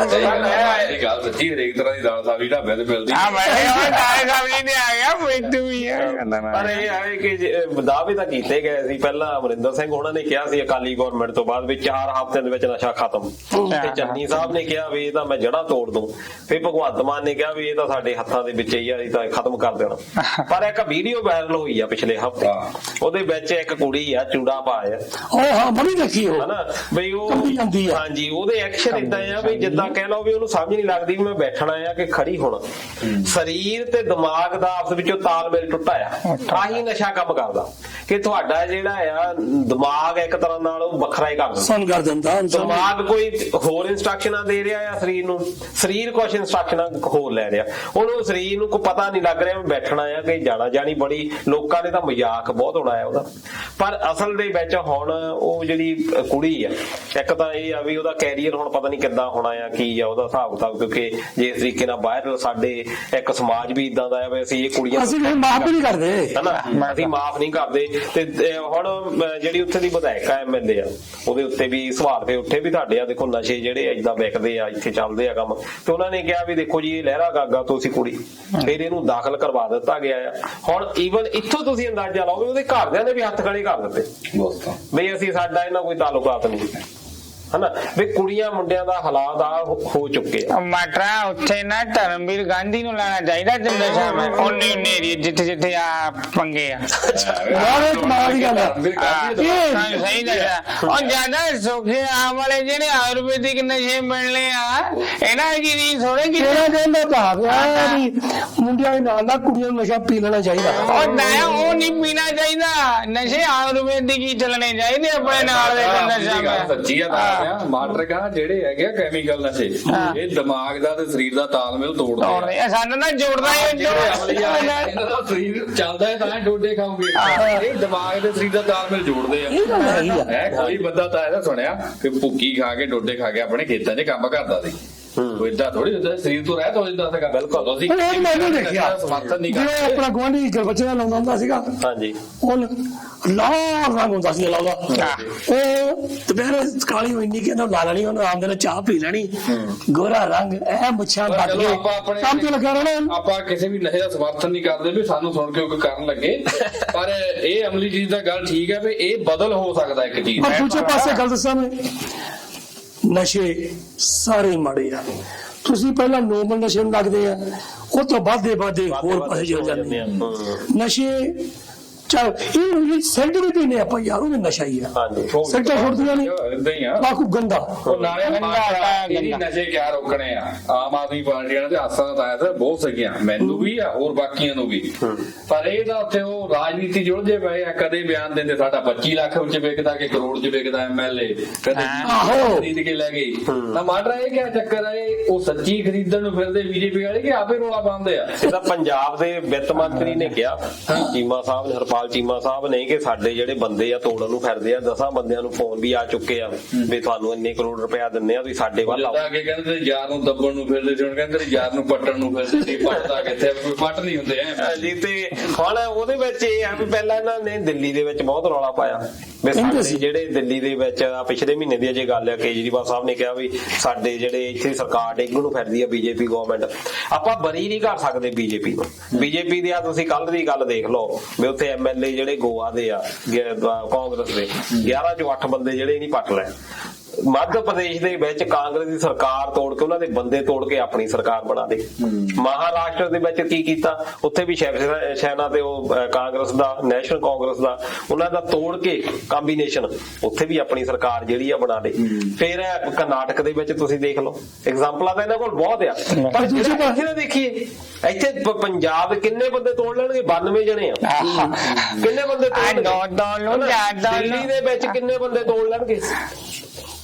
ਇਹ ਗੱਲ ਸੱਚੀ, ਹਰੇਕ ਤਰ੍ਹਾਂ ਦੀ ਦਾਲ ਸਬਜ਼ੀ ਢਾਬਿਆਂ ਤੇ ਮਿਲਦੀ। ਪਰ ਇਹ ਹੈ ਕਿ ਦਾਅਵੇ ਤਾਂ ਕੀਤੇ ਗਏ ਸੀ ਪਹਿਲਾਂ। ਅਮਰਿੰਦਰ ਸਿੰਘ ਉਹਨਾਂ ਨੇ ਕਿਹਾ ਸੀ ਅਕਾਲੀ ਗੌਰਮੈਂਟ ਤੋਂ ਬਾਅਦ ਵੀ 4 ਹਫ਼ਤਿਆਂ ਦੇ ਵਿੱਚ ਨਸ਼ਾ ਖਤਮ, ਤੇ ਚੰਨੀ ਸਾਹਿਬ ਨੇ ਕਿਹਾ ਵੀ ਇਹ ਤਾਂ ਮੈਂ ਜੜ੍ਹਾਂ ਤੋੜ ਦੂੰ, ਫਿਰ ਭਗਵੰਤ ਮਾਨ ਨੇ ਕਿਹਾ ਵੀ ਇਹ ਤਾਂ ਸਾਡੇ ਹੱਥਾਂ ਦੇ ਵਿੱਚ ਹੀ ਆ, ਇਹ ਤਾਂ ਖਤਮ ਕਰ ਦੇਣਾ। ਪਰ ਇੱਕ ਵੀਡੀਓ ਵਾਇਰਲ ਹੋਈ ਆ ਪਿਛਲੇ ਹਫ਼ਤੇ, ਉਹਦੇ ਵਿੱਚ ਇੱਕ ਕੁੜੀ ਆ ਚੂੜਾ ਪਾਇਆ, ਬੜੀ ਦੇਖੀ ਉਹ ਹਨਾ ਬਈ ਉਹ, ਹਾਂਜੀ, ਉਹਦੇ ਐਕਸ਼ਨ ਏਦਾਂ ਆ ਵੀ ਜਿੱਦਾਂ ਕਹਿ ਲਓ ਵੀ ਉਹਨੂੰ ਸਮਝ ਨਹੀਂ ਲੱਗਦੀ ਵੀ ਮੈਂ ਬੈਠਣਾ ਆ ਕਿ ਖੜੀ ਹੋਣਾ। ਸਰੀਰ ਤੇ ਦਿਮਾਗ ਦਾ ਆਪਸ ਵਿੱਚੋਂ ਤਾਲਮੇਲ ਟੁੱਟਾ ਆ। ਆਹੀ ਨਸ਼ਾ ਕੰਮ ਕਰਦਾ ਕਿ ਤੁਹਾਡਾ ਜਿਹੜਾ ਆ ਦਿਮਾਗ ਇੱਕ ਤਰ੍ਹਾਂ ਨਾਲ ਉਹ ਵੱਖਰਾ ਹੀ ਕਰ ਦਿੰਦਾ। ਦਿਮਾਗ ਕੋਈ ਹੋਰ ਇਨਸਟਰਕਸ਼ਨਾਂ ਦੇ ਰਿਹਾ ਆ ਸਰੀਰ ਨੂੰ, ਸਰੀਰ ਕੁਛ ਇਨਸਟਰਕਸ਼ਨਾਂ ਹੋਰ ਲੈ ਰਿਹਾ। ਉਹਨੂੰ ਸਰੀਰ ਨੂੰ ਕੋਈ ਪਤਾ ਨਹੀਂ ਲੱਗ ਰਿਹਾ ਬੈਠਣਾ ਆ ਕਿ ਜਾਣਾ ਜਾਣੀ। ਬੜੀ ਲੋਕਾਂ ਨੇ ਤਾਂ ਮਜ਼ਾਕ ਬਹੁਤ ਉਡਾਇਆ ਉਹਦਾ, ਪਰ ਅਸਲ ਦੇ ਵਿੱਚ ਹੁਣ ਉਹ ਜਿਹੜੀ ਕੁੜੀ ਆ, ਇੱਕ ਤਾਂ ਇਹ ਆ ਵੀ ਉਹਦਾ ਕੈਰੀਅਰ ਹੁਣ ਪਤਾ ਨਹੀਂ ਕਿੱਦਾਂ ਹੋਣਾ ਆ, ਕੀ ਆ ਉਹਦਾ ਹਿਸਾਬ ਕਿਤਾਬ, ਕਿਉਂਕਿ ਜੇ ਇਸ ਤਰੀਕੇ ਨਾਲ ਬਾਹਰ ਸਾਡੇ ਇੱਕ ਸਮਾਜ ਵੀ ਇਦਾਂ ਦਾ ਆ ਵੀ ਅਸੀਂ ਇਹ ਕੁੜੀਆਂ ਅਸੀਂ ਮਾਫ ਨਹੀਂ ਕਰਦੇ ਹਨਾ, ਅਸੀਂ ਮਾਫ ਨਹੀਂ ਕਰਦੇ। ਤੇ ਹੁਣ ਜਿਹੜੀ ਉੱਥੇ ਦੀ ਵਿਧਾਇਕ ਆ MLA ਆ, ਉਹਦੇ ਉੱਤੇ ਵੀ ਸਵਾਲ ਫੇ ਉੱਠੇ ਵੀ ਤੁਹਾਡੇ ਆ ਦੇਖੋ ਨਸ਼ੇ ਜਿਹੜੇ ਏਦਾਂ ਵਿਕਦੇ ਆ, ਇੱਥੇ ਚੱਲਦੇ ਆ ਕੰਮ। ਤੇ ਉਹਨਾਂ ਨੇ ਕਿਹਾ ਵੀ ਦੇਖੋ ਜੀ ਇਹ ਲਹਿਰਾ ਗਾਗਾ ਤੋਂ ਸੀ ਕੁੜੀ, ਫਿਰ ਇਹਨੂੰ ਦਾਖਲ ਕਰਵਾ ਦਿੱਤਾ ਗਿਆ ਆ। ਹੁਣ ਈਵਨ ਇੱਥੋਂ ਤੁਸੀਂ ਅੰਦਾਜ਼ਾ ਲਾਓ ਵੀ ਉਹਦੇ ਘਰਦਿਆਂ ਨੇ ਵੀ ਹੱਥ ਖੜੇ ਕਰ ਦਿੱਤੇ ਬਈ ਅਸੀਂ ਸਾਡਾ ਇਹਨਾਂ ਕੋਈ ਤਾਲੁਕਾਤ ਨਹੀਂ, ਹਨਾ ਵੀ ਕੁੜੀਆਂ ਮੁੰਡਿਆਂ ਦਾ ਹਾਲਾਤ ਆ ਹੋ ਚੁੱਕੇ ਆ। ਮਾਟਰਾ ਉੱਥੇ ਨਾ ਧਰਮਵੀਰ ਗਾਂਧੀ ਨੂੰ ਲਾਣਾ ਚਾਹੀਦਾ ਚੰਦਰ ਸਾਹਿਬ, ਉਹਨੇ ਜਿੱਥੇ ਜਿੱਥੇ ਆ ਪੰਗੇ ਆ। ਸਹੀ ਦੱਸਿਆ, ਉਹ ਜਿਆਦਾ ਸੌਖੇ ਆਮ ਵਾਲੇ ਜਿਹੜੇ ਆਯੁਰਵੈਦਿਕ ਨਸ਼ੇ ਮਿਲਣੇ ਆ, ਇਹਨਾਂ ਦੀ ਰੀਸ ਥੋੜੇ ਮੁੰਡਿਆਂ ਦੇ ਨਾਲ ਦਾ ਕੁੜੀਆਂ ਨੂੰ ਨਸ਼ਾ ਪੀ ਲੈਣਾ ਚਾਹੀਦਾ। ਉਹ ਨਹੀਂ ਪੀਣਾ ਚਾਹੀਦਾ, ਨਸ਼ੇ ਆਯੁਰਵੈਦਿਕ ਹੀ ਚੱਲਣੇ ਚਾਹੀਦੇ ਆਪਣੇ ਨਾਲ ਦੇ ਚੰਦਰ ਸਾਹਿਬ। ਸੱਚੀ ਆ ਮਾਟਰ ਕਾ ਜਿਹੜੇ ਹੈਗੇ ਕੈਮੀਕਲ ਨਸ਼ੇ, ਇਹ ਦਿਮਾਗ ਦਾ ਤੇ ਸਰੀਰ ਦਾ ਤਾਲਮੇਲ ਤੋੜਦੇ ਆ। ਸਾਨੂੰ ਨਾ ਜੋੜਦਾ ਇਹਨਾਂ ਦਾ ਸਰੀਰ ਚੱਲਦਾ ਹੈ ਤਾਂ ਡੋਡੇ ਖਾਓਗੇ, ਇਹ ਦਿਮਾਗ ਤੇ ਸਰੀਰ ਦਾ ਤਾਲਮੇਲ ਜੋੜਦੇ ਆ। ਕੋਈ ਬੰਦਾ ਤਾਂ ਇਹਦਾ ਸੁਣਿਆ ਕਿ ਭੁੱਕੀ ਖਾ ਕੇ ਡੋਡੇ ਖਾ ਕੇ ਆਪਣੇ ਖੇਤਾਂ 'ਚ ਕੰਮ ਕਰਦਾ ਸੀ, ਉਹ ਏਦਾਂ ਥੋੜੀ ਹੁੰਦਾ ਸਰੀਰ ਤੋਂ ਰਹਿਤ ਹੋ ਜਾਂਦਾ ਸੀਗਾ। ਬਿਲਕੁਲ ਅਸੀਂ ਸਮਰਥਨ ਨਹੀਂ ਕਰਦੇ। ਆਪਣਾ ਗੁਆਂਢੀ ਬੱਚੇ ਦਾ ਲਾਉਂਦਾ ਹੁੰਦਾ ਸੀਗਾ, ਹਾਂਜੀ, ਉਹ ਲਾਲ ਰੰਗ ਹੁੰਦਾ ਸੀ ਲਾਉਂਦਾ, ਉਹ ਦੁਪਹਿਰੇ ਕਾਲੀ ਹੋਈ ਨਹੀਂ ਕਿ ਲਾ ਲੈਣੀ, ਉਹਨੂੰ ਆਮ ਦੇ ਚਾਹ ਪੀ ਲੈਣੀ, ਗੋਰਾ ਰੰਗ ਐ ਮੁੱਛਾਂ ਵੱਟ ਕੇ ਕੰਮ ਤੇ ਲੱਗਾ ਰਹਿਣਾ। ਆਪਾਂ ਕਿਸੇ ਵੀ ਨਸ਼ੇ ਦਾ ਸਮਰਥਨ ਨਹੀਂ ਕਰਦੇ ਵੀ ਸਾਨੂੰ ਸੁਣ ਕੇ ਕੋਈ ਕਰਨ ਲੱਗੇ, ਪਰ ਇਹ ਅਮਲੀ ਚੀਜ਼ ਦਾ ਗੱਲ ਠੀਕ ਹੈ ਵੀ ਇਹ ਬਦਲ ਹੋ ਸਕਦਾ ਇੱਕ ਚੀਜ਼। ਪਰ ਦੂਜੇ ਪਾਸੇ ਗੱਲ ਦੱਸਾਂ ਮੈਂ, ਨਸ਼ੇ ਸਾਰੇ ਮਾੜੇ ਆ। ਤੁਸੀਂ ਪਹਿਲਾਂ ਨੋਰਮਲ ਨਸ਼ੇ ਨੂੰ ਲੱਗਦੇ ਆ, ਉਹ ਤੋਂ ਵੱਧਦੇ ਹੋਰ ਪਾਸੇ ਚਲ ਜਾਂਦੇ ਆ ਨਸ਼ੇ। ਚੱਲ ਇਹ ਸਿਗਰਟ ਵੀ ਪੀਨੇ ਆਪਾਂ ਯਾਰ, ਉਹ ਵੀ ਨਸ਼ਾ ਹੀ ਆ। ਸਿਗਰਟ ਛੁੱਟਦੀਆਂ ਨਹੀਂ, ਇਦਾਂ ਹੀ ਆ ਬਾਕੂ ਗੰਦਾ। ਇਹ ਨਸ਼ੇ ਕਿਆ ਰੋਕਣੇ ਆ? ਆਮ ਆਦਮੀ ਪਾਰਟੀ ਵਾਲੇ ਤੇ ਆਸਾਂ ਦਾ ਆਇਆ ਤਾਂ ਬਹੁਤ ਸੀਗੀਆਂ, ਮੈਨੂੰ ਵੀ ਆ ਹੋਰ ਬਾਕੀਆਂ ਨੂੰ ਵੀ, ਪਰ ਇਹ ਤਾਂ ਉੱਥੇ ਉਹ ਰਾਜਨੀਤੀ ਜੁੜਦੇ ਪਏ ਆ। ਕਦੇ ਬਿਆਨ ਦਿੰਦੇ ਸਾਡਾ 25 ਲੱਖ ਵਿੱਚ ਵਿਕਦਾ ਕਿ ਕਰੋੜ 'ਚ ਵਿਕਦਾ MLA, ਕਦੇ ਖਰੀਦ ਕੇ ਲੈ ਗਈ। ਤਾਂ ਮਾਟਰਾ ਇਹ ਕਿਆ ਚੱਕਰ ਆ? ਉਹ ਸੱਚੀ ਖਰੀਦਣ ਨੂੰ ਫਿਰਦੇ BJP ਵਾਲੇ ਕਿ ਆਪੇ ਰੋਲਾ ਪਾਉਂਦੇ ਆ? ਇਹ ਤਾਂ ਪੰਜਾਬ ਦੇ ਵਿੱਤ ਮੰਤਰੀ ਨੇ ਕਿਹਾ, ਚੀਮਾ ਸਾਹਿਬ ਨੇ, ਹਰਪਾਲ ਚੀਮਾ ਸਾਹਿਬ ਨੇ, ਕਿ ਸਾਡੇ ਜਿਹੜੇ ਬੰਦੇ ਆ ਤੋੜਨ ਨੂੰ ਫਿਰਦੇ ਆ, 10 ਬੰਦਿਆਂ ਨੂੰ ਫੋਨ ਵੀ ਆ ਚੁੱਕੇ ਆ ਵੀ ਤੁਹਾਨੂੰ ਇੰਨੇ ਕਰੋੜ ਰੁਪਇਆ ਦਿੰਨੇ ਆ, ਤੁਸੀਂ ਸਾਡੇ ਵੱਲ ਆਓ। ਅੱਗੇ ਕਹਿੰਦੇ ਯਾਰ ਨੂੰ ਦੱਬਣ ਨੂੰ ਫਿਰਦੇ ਸੀ, ਹੁਣ ਕਹਿੰਦੇ ਯਾਰ ਨੂੰ ਪੱਟਣ ਨੂੰ ਫਿਰਦੇ ਸੀ। ਪੱਟਦਾ ਕਿੱਥੇ, ਕੋਈ ਪੱਟ ਨਹੀਂ ਹੁੰਦੇ ਐ ਜੀ। ਤੇ ਹੁਣ ਉਹਦੇ ਵਿੱਚ ਇਹ ਆ ਵੀ ਪਹਿਲਾਂ ਇਹਨਾਂ ਨੇ ਦਿੱਲੀ ਦੇ ਵਿੱਚ ਬਹੁਤ ਰੌਲਾ ਪਾਇਆ ਵੀ ਸਾਡੇ ਜਿਹੜੇ ਦਿੱਲੀ ਦੇ ਵਿੱਚ ਪਿਛਲੇ ਮਹੀਨੇ ਦੀ ਜੇ ਗੱਲ ਆ, ਕੇਜਰੀਵਾਲ ਸਾਹਿਬ ਨੇ ਕਿਹਾ ਵੀ ਸਾਡੇ ਜਿਹੜੇ ਇੱਥੇ ਸਰਕਾਰ ਡੇਗੂ ਨੂੰ ਫਿਰਦੀ ਆ ਬੀਜੇਪੀ ਗਵਰਨਮੈਂਟ, ਆਪਾਂ ਬਰੀ ਨਹੀਂ ਕਰ ਸਕਦੇ ਬੀਜੇਪੀ ਨੂੰ। ਬੀਜੇਪੀ ਦੀ ਆ ਤੁਸੀਂ ਕੱਲ ਦੀ ਗੱਲ ਦੇਖ ਲਓ ਵੀ ਉੱਥੇ ਐਮਐਲਏ ਜਿਹੜੇ ਗੋਆ ਦੇ ਆ ਕਾਂਗਰਸ ਦੇ 11 ਚੋਂ 8 ਬੰਦੇ ਜਿਹੜੇ ਨਹੀਂ ਪੱਟ ਲੈ। ਮੱਧ ਪ੍ਰਦੇਸ਼ ਦੇ ਵਿੱਚ ਕਾਂਗਰਸ ਦੀ ਸਰਕਾਰ ਤੋੜ ਕੇ ਉਹਨਾਂ ਦੇ ਬੰਦੇ ਤੋੜ ਕੇ ਆਪਣੀ ਸਰਕਾਰ ਬਣਾ ਦੇ। ਮਹਾਰਾਸ਼ਟਰ ਦੇ ਵਿੱਚ ਕੀ ਕੀਤਾ, ਉੱਥੇ ਵੀ ਸ਼ਿਵ ਸੈਨਾ ਤੇ ਉਹ ਕਾਂਗਰਸ ਦਾ ਨੈਸ਼ਨਲ ਕਾਂਗਰਸ ਦਾ ਉਹਨਾਂ ਦਾ ਤੋੜ ਕੇ ਕੰਬੀਨੇਸ਼ਨ ਉੱਥੇ ਵੀ ਆਪਣੀ ਸਰਕਾਰ ਜਿਹੜੀ ਆ ਬਣਾ ਦੇ। ਫਿਰ ਕਰਨਾਟਕ ਦੇ ਵਿੱਚ ਤੁਸੀਂ ਦੇਖ ਲਓ, ਐਗਜ਼ਾਮਪਲਾਂ ਤਾਂ ਇਹਨਾਂ ਕੋਲ ਬਹੁਤ ਆ। ਪਰ ਦੂਜੇ ਪਾਸੇ ਨਾ ਦੇਖੀਏ ਇੱਥੇ ਪੰਜਾਬ ਕਿੰਨੇ ਬੰਦੇ ਤੋੜ ਲੈਣਗੇ, 92 ਜਣੇ ਆ। ਕਿੰਨੇ ਬੰਦੇ ਦਿੱਲੀ ਦੇ ਵਿੱਚ ਕਿੰਨੇ ਬੰਦੇ ਤੋੜ ਲੈਣਗੇ?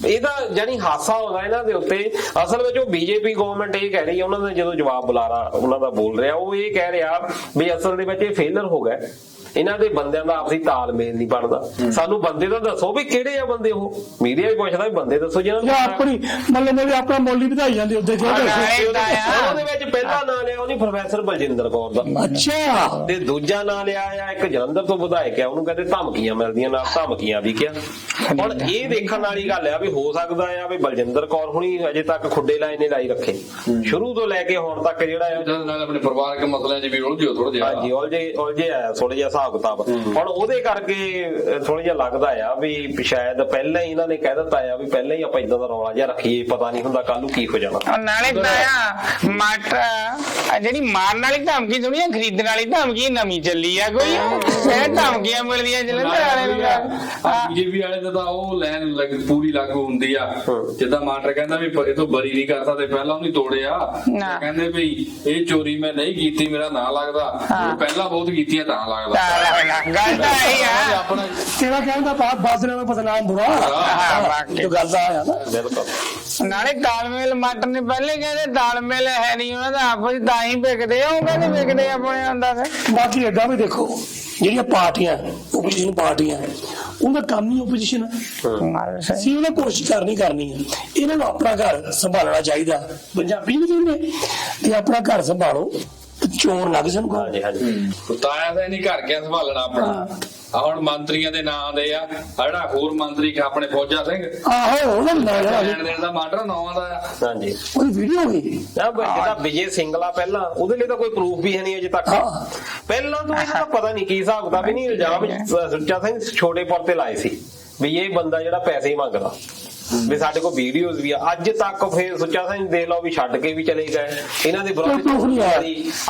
ਇਹਦਾ ਜਾਨੀ ਹਾਸਾ ਹੁੰਦਾ ਇਹਨਾਂ ਦੇ ਉੱਤੇ। ਅਸਲ ਵਿੱਚ ਉਹ ਬੀਜੇਪੀ ਗਵਰਨਮੈਂਟ ਇਹ ਕਹਿ ਰਹੀ ਹੈ, ਉਹਨਾਂ ਦਾ ਜਦੋਂ ਜਵਾਬ ਬੁਲਾਰਾ ਉਹਨਾਂ ਦਾ ਬੋਲ ਰਿਹਾ, ਉਹ ਇਹ ਕਹਿ ਰਿਹਾ ਵੀ ਅਸਲ ਦੇ ਵਿੱਚ ਇਹ ਫੇਲਰ ਹੋ ਗਏ, ਇਹਨਾਂ ਦੇ ਬੰਦਿਆਂ ਦਾ ਆਪਸੀ ਤਾਲਮੇਲ ਨਹੀਂ ਬਣਦਾ। ਸਾਨੂੰ ਬੰਦੇ ਤਾਂ ਦੱਸੋ ਵੀ ਕਿਹੜੇ ਆ ਬੰਦੇ। ਉਹ ਮੀਡੀਆ ਵੀ ਪੁੱਛਦਾ ਵੀ ਬੰਦੇ ਦੱਸੋ ਜਿਹਨਾਂ ਨੂੰ ਆਪਣੀ ਮਤਲਬ ਆਪਣਾ ਮੁੱਲ ਹੀ ਵਧਾਈ ਜਾਂਦੇ ਉੱਤੇ। ਉਹਦੇ ਵਿੱਚ ਪਹਿਲਾ ਨਾਂ ਲਿਆ ਉਹਨੇ ਪ੍ਰੋਫੈਸਰ ਬਲਜਿੰਦਰ ਕੌਰ ਦਾ, ਅੱਛਾ, ਤੇ ਦੂਜਾ ਨਾਂ ਲਿਆ ਆ ਇੱਕ ਜਲੰਧਰ ਤੋਂ ਵਿਧਾਇਕ ਆ, ਉਹਨੂੰ ਕਹਿੰਦੇ ਧਮਕੀਆਂ ਮਿਲਦੀਆਂ, ਨਾਲ ਧਮਕੀਆਂ ਵੀ ਕਿਹਾ। ਹੁਣ ਇਹ ਦੇਖਣ ਵਾਲੀ ਗੱਲ ਆ ਵੀ ਹੋ ਸਕਦਾ ਆ ਵੀ ਬਲਜਿੰਦਰ ਕੌਰ ਹੁਣੀ ਅਜੇ ਤੱਕ ਖੁੱਡੇ ਲਾਏ ਨੇ ਲਾਈ ਰੱਖੇ ਸ਼ੁਰੂ ਤੋਂ ਲੈ ਕੇ ਹੁਣ ਤੱਕ, ਜਿਹੜਾ ਆ ਆਪਣੇ ਪਰਿਵਾਰਕ ਮਸਲਿਆਂ 'ਚ ਵੀ ਉਲਝਿਓ ਥੋੜਾ ਜਿਹਾ। ਹਾਂਜੀ, ਉਲਝੇ ਆਇਆ ਥੋੜਾ ਜਿਹਾ ਹਿਸਾਬ ਕਿਤਾਬ। ਹੁਣ ਉਹਦੇ ਕਰਕੇ ਥੋੜਾ ਜਿਹਾ ਲੱਗਦਾ ਆ ਵੀ ਸ਼ਾਇਦ ਪਹਿਲਾਂ ਹੀ ਇਹਨਾਂ ਨੇ ਕਹਿ ਦਿੱਤਾ ਆ ਵੀ ਪਹਿਲਾਂ ਹੀ ਆਪਾਂ ਇਦਾਂ ਦਾ ਰੌਲਾ ਜਿਹਾ ਰੱਖੀਏ, ਪਤਾ ਨਹੀਂ ਹੁੰਦਾ ਕੱਲ ਨੂੰ ਕੀ ਹੋ ਜਾਣਾ। ਨਾਲੇ ਤਾਇਆ ਮਟਰ ਜਿਹੜੀ ਮਾਰਨ ਵਾਲੀ ਧਮਕੀ ਦੁਨੀਆ ਖਰੀਦਣ ਵਾਲੀ ਧਮਕੀ ਨਵੀਂ ਚੱਲੀ ਆ ਕੋਈ। ਇਹ ਧਮਕੀਆਂ ਮਿਲਦੀਆਂ ਜਲੰਧਰ ਵਾਲੇ ਨੂੰ। ਬੀਜੇਪੀ ਵਾਲੇ ਦਾ ਤਾਂ ਉਹ ਲੈਣ ਪੂਰੀ ਲਾਗੂ ਹੁੰਦੀ ਆ। ਜਿੱਦਾਂ ਮਾਟਰ ਕਹਿੰਦਾ ਵੀ ਇਹ ਤੋਂ ਬਰੀ ਨਹੀਂ ਕਰ ਸਕਦੇ, ਪਹਿਲਾਂ ਉਹਨੇ ਤੋੜਿਆ। ਕਹਿੰਦੇ ਵੀ ਇਹ ਚੋਰੀ ਮੈਂ ਨਹੀਂ ਕੀਤੀ, ਮੇਰਾ ਨਾਂ ਲੱਗਦਾ, ਪਹਿਲਾਂ ਬਹੁਤ ਕੀਤੀਆਂ ਤਾਂ ਲੱਗਦਾ। ਗੱਲ ਤਾਂ ਇਹ ਆ ਤੇਰਾ ਕਹਿੰਦਾ ਬਾਦਲ ਦਾ ਬਦਨਾਮ ਬੁਰਾ ਗੱਲ ਦਾ ਆਇਆ ਨਾ। ਬਿਲਕੁਲ। ਨਾਲੇ ਤਾਲਮੇਲ ਮਟਰ ਨੇ ਪਹਿਲੇ ਕਹਿੰਦੇ ਤਾਲਮੇਲ ਹੈ ਨਹੀਂ ਉਹਨਾਂ ਦਾ, ਆਪਸ ਤਾਂ ਹੀ ਵਿਕਦੇ ਆ। ਉਹ ਕਹਿੰਦੇ ਵਿਕਦੇ ਆਪਣੇ ਹੁੰਦਾ ਸੀ। ਬਾਕੀ ਏਦਾਂ ਵੀ ਦੇਖੋ ਜਿਹੜੀਆਂ ਪਾਰਟੀਆਂ ਓਪੋਜੀਸ਼ਨ ਪਾਰਟੀਆਂ ਉਹਦਾ ਕੰਮ ਹੀ ਓਪੋਜੀਸ਼ਨ ਸੀ, ਉਹਨੇ ਕੋਸ਼ਿਸ਼ ਕਰਨੀ ਹੈ। ਇਹਨਾਂ ਨੂੰ ਆਪਣਾ ਘਰ ਸੰਭਾਲਣਾ ਚਾਹੀਦਾ। ਪੰਜਾਬੀ ਵੀ ਕਹਿੰਦੇ ਤੇ ਆਪਣਾ ਘਰ ਸੰਭਾਲੋ, ਚੋਰ ਲੱਗ ਜਾਣ। ਹਾਂਜੀ ਹਾਂਜੀ, ਤਾਇਆ ਤਾਂ ਨਹੀਂ ਘਰ ਗਿਆ ਸੰਭਾਲਣਾ ਆਪਣਾ। ਹੁਣ ਮੰਤਰੀਆਂ ਦੇ ਨਾਂ ਦੇ ਆ, ਜਿਹੜਾ ਹੋਰ ਮੰਤਰੀ ਆਪਣੇ ਫੌਜਾ ਸਿੰਘ, ਆਹੋ ਉਹਨਾਂ ਲੈਣ ਦੇਣ ਦਾ ਮਾਟਰ ਨਾਂ ਦਾ ਆ। ਹਾਂਜੀ, ਉਹਦੀ ਵੀਡੀਓ ਹੋਈ ਜਿਹੜਾ ਵਿਜੇ ਸਿੰਗਲਾ ਪਹਿਲਾਂ, ਉਹਦੇ ਲਈ ਤਾਂ ਕੋਈ ਪ੍ਰੂਫ ਵੀ ਹੈ ਨਹੀਂ ਅਜੇ ਤੱਕ। ਪਹਿਲਾਂ ਤੋਂ ਇਹਦਾ ਪਤਾ ਨਹੀਂ ਕੀ ਹਿਸਾਬ ਕਿਤਾਬ ਵੀ ਨਹੀਂ। ਇਲਜ਼ਾਮ ਸੁੱਚਾ ਸਿੰਘ ਛੋਟੇਪੁਰ ਤੇ ਲਾਏ ਸੀ ਵੀ ਇਹ ਬੰਦਾ ਜਿਹੜਾ ਪੈਸੇ ਮੰਗਦਾ, ਵੀ ਸਾਡੇ ਕੋਲ ਵੀਡੀਓਜ਼ ਵੀ ਆ। ਅੱਜ ਤੱਕ ਫਿਰ ਸੁੱਚਾ ਸਿੰਘ ਦੇਖ ਲਓ ਵੀ ਛੱਡ ਕੇ ਵੀ ਚਲੇ ਗਏ, ਇਹਨਾਂ ਦੇ ਵਿਰੋਧ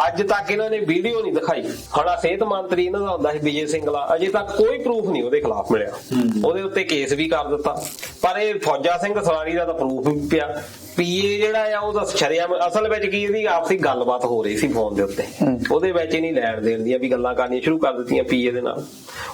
ਅੱਜ ਤੱਕ ਇਹਨਾਂ ਨੇ ਵੀਡੀਓ ਨਹੀਂ ਦਿਖਾਈ। ਹੁਣ ਸਿਹਤ ਮੰਤਰੀ ਇਹਨਾਂ ਦਾ ਹੁੰਦਾ ਸੀ ਵਿਜੇ ਸਿੰਗਲਾ, ਅਜੇ ਤੱਕ ਕੋਈ ਪ੍ਰੂਫ ਨਹੀਂ ਉਹਦੇ ਖਿਲਾਫ ਮਿਲਿਆ। ਉਹਦੇ ਉੱਤੇ ਕੇਸ ਵੀ ਕਰ ਦਿੱਤਾ, ਪਰ ਇਹ ਫੌਜਾ ਸਿੰਘ ਸਵਾਰੀ ਦਾ ਤਾਂ ਪ੍ਰੂਫ ਵੀ ਪਿਆ। ਪੀਏ ਜਿਹੜਾ ਆ ਉਹਦਾ ਸ਼ਰਿਆਮ ਅਸਲ ਵਿੱਚ ਕੀ ਇਹਦੀ ਆਪਸੀ ਗੱਲਬਾਤ ਹੋ ਰਹੀ ਸੀ ਫੋਨ ਦੇ ਉੱਤੇ, ਉਹਦੇ ਵਿੱਚ ਹੀ ਨਹੀਂ ਲੈਣ ਦੇਣ ਦੀਆਂ ਵੀ ਗੱਲਾਂ ਕਰਨੀਆਂ ਸ਼ੁਰੂ ਕਰ ਦਿੱਤੀਆਂ ਪੀਏ ਦੇ ਨਾਲ।